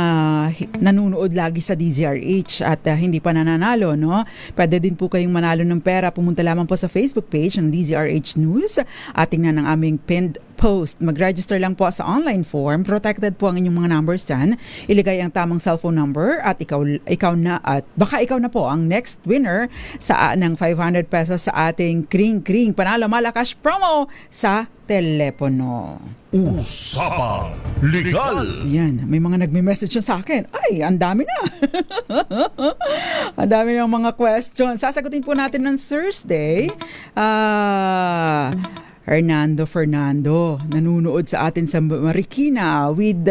Speaker 13: nanonood lagi sa DZRH at hindi pa nananalo, no? Pwede din po kayong manalo ng pera. Pumunta lamang po sa Facebook page ng DZRH News at tingnan ang aming pinned post. Mag-register lang po sa online form. Protected po ang inyong mga numbers dyan. Iligay ang tamang cellphone number at ikaw na at baka ikaw na po ang next winner sa ng 500 pesos sa ating Kring Kring Panalo Malakas promo sa telepono.
Speaker 5: Usapang Legal.
Speaker 13: Yan, may mga nagme-message na sa akin. Ay, ang dami na. Ang dami ng mga questions. Sasagutin po natin ng Thursday. Hernando Fernando, nanunood sa atin sa Marikina with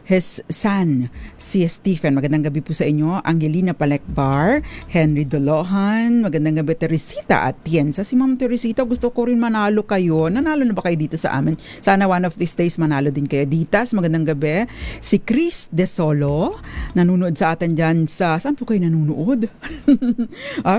Speaker 13: his son, si Stephen. Magandang gabi po sa inyo. Angelina Palekbar, Henry Dolohan, magandang gabi Teresita at Tienza. Si Ma'am Teresita, gusto ko rin manalo kayo. Nanalo na ba kayo dito sa amin? Sana one of these days manalo din kayo. Ditas, magandang gabi. Si Chris De Solo, nanunood sa atin dyan sa, saan po kayo nanunood?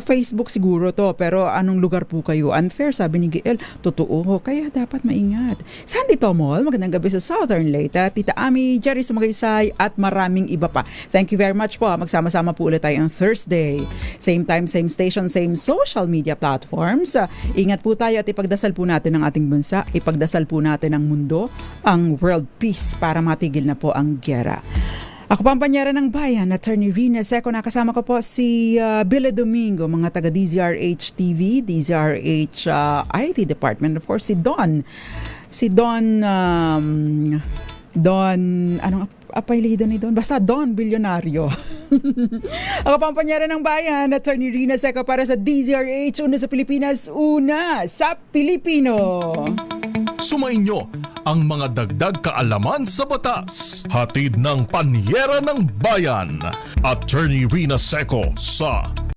Speaker 13: Facebook siguro to, pero anong lugar po kayo? Unfair, sabi ni Giel. Totoo, kaya dapat maingat. Sandy Tomol, magandang gabi sa Southern Leyte. Tita Ami, Jerry Sumagisay at maraming iba pa. Thank you very much po. Magsama-sama po ulit tayo on Thursday. Same time, same station, same social media platforms. Ingat po tayo at ipagdasal po natin ang ating bansa. Ipagdasal po natin ang mundo, ang world peace para matigil na po ang gyera. Ako pa ang panyera ng bayan, Attorney Rina Seco. Nakasama ko po si Billy Domingo, mga taga DZRH TV, DZRH IT Department. Of course, si Don. Anong apelido ni Don? Basta Don Bilyonaryo. Ako pa ang panyera ng bayan, Attorney Rina Seco para sa DZRH, una sa Pilipinas, una sa Pilipino.
Speaker 5: Sumainyo ang mga dagdag kaalaman sa batas. Hatid ng panyera ng bayan, Attorney Rina Seco sa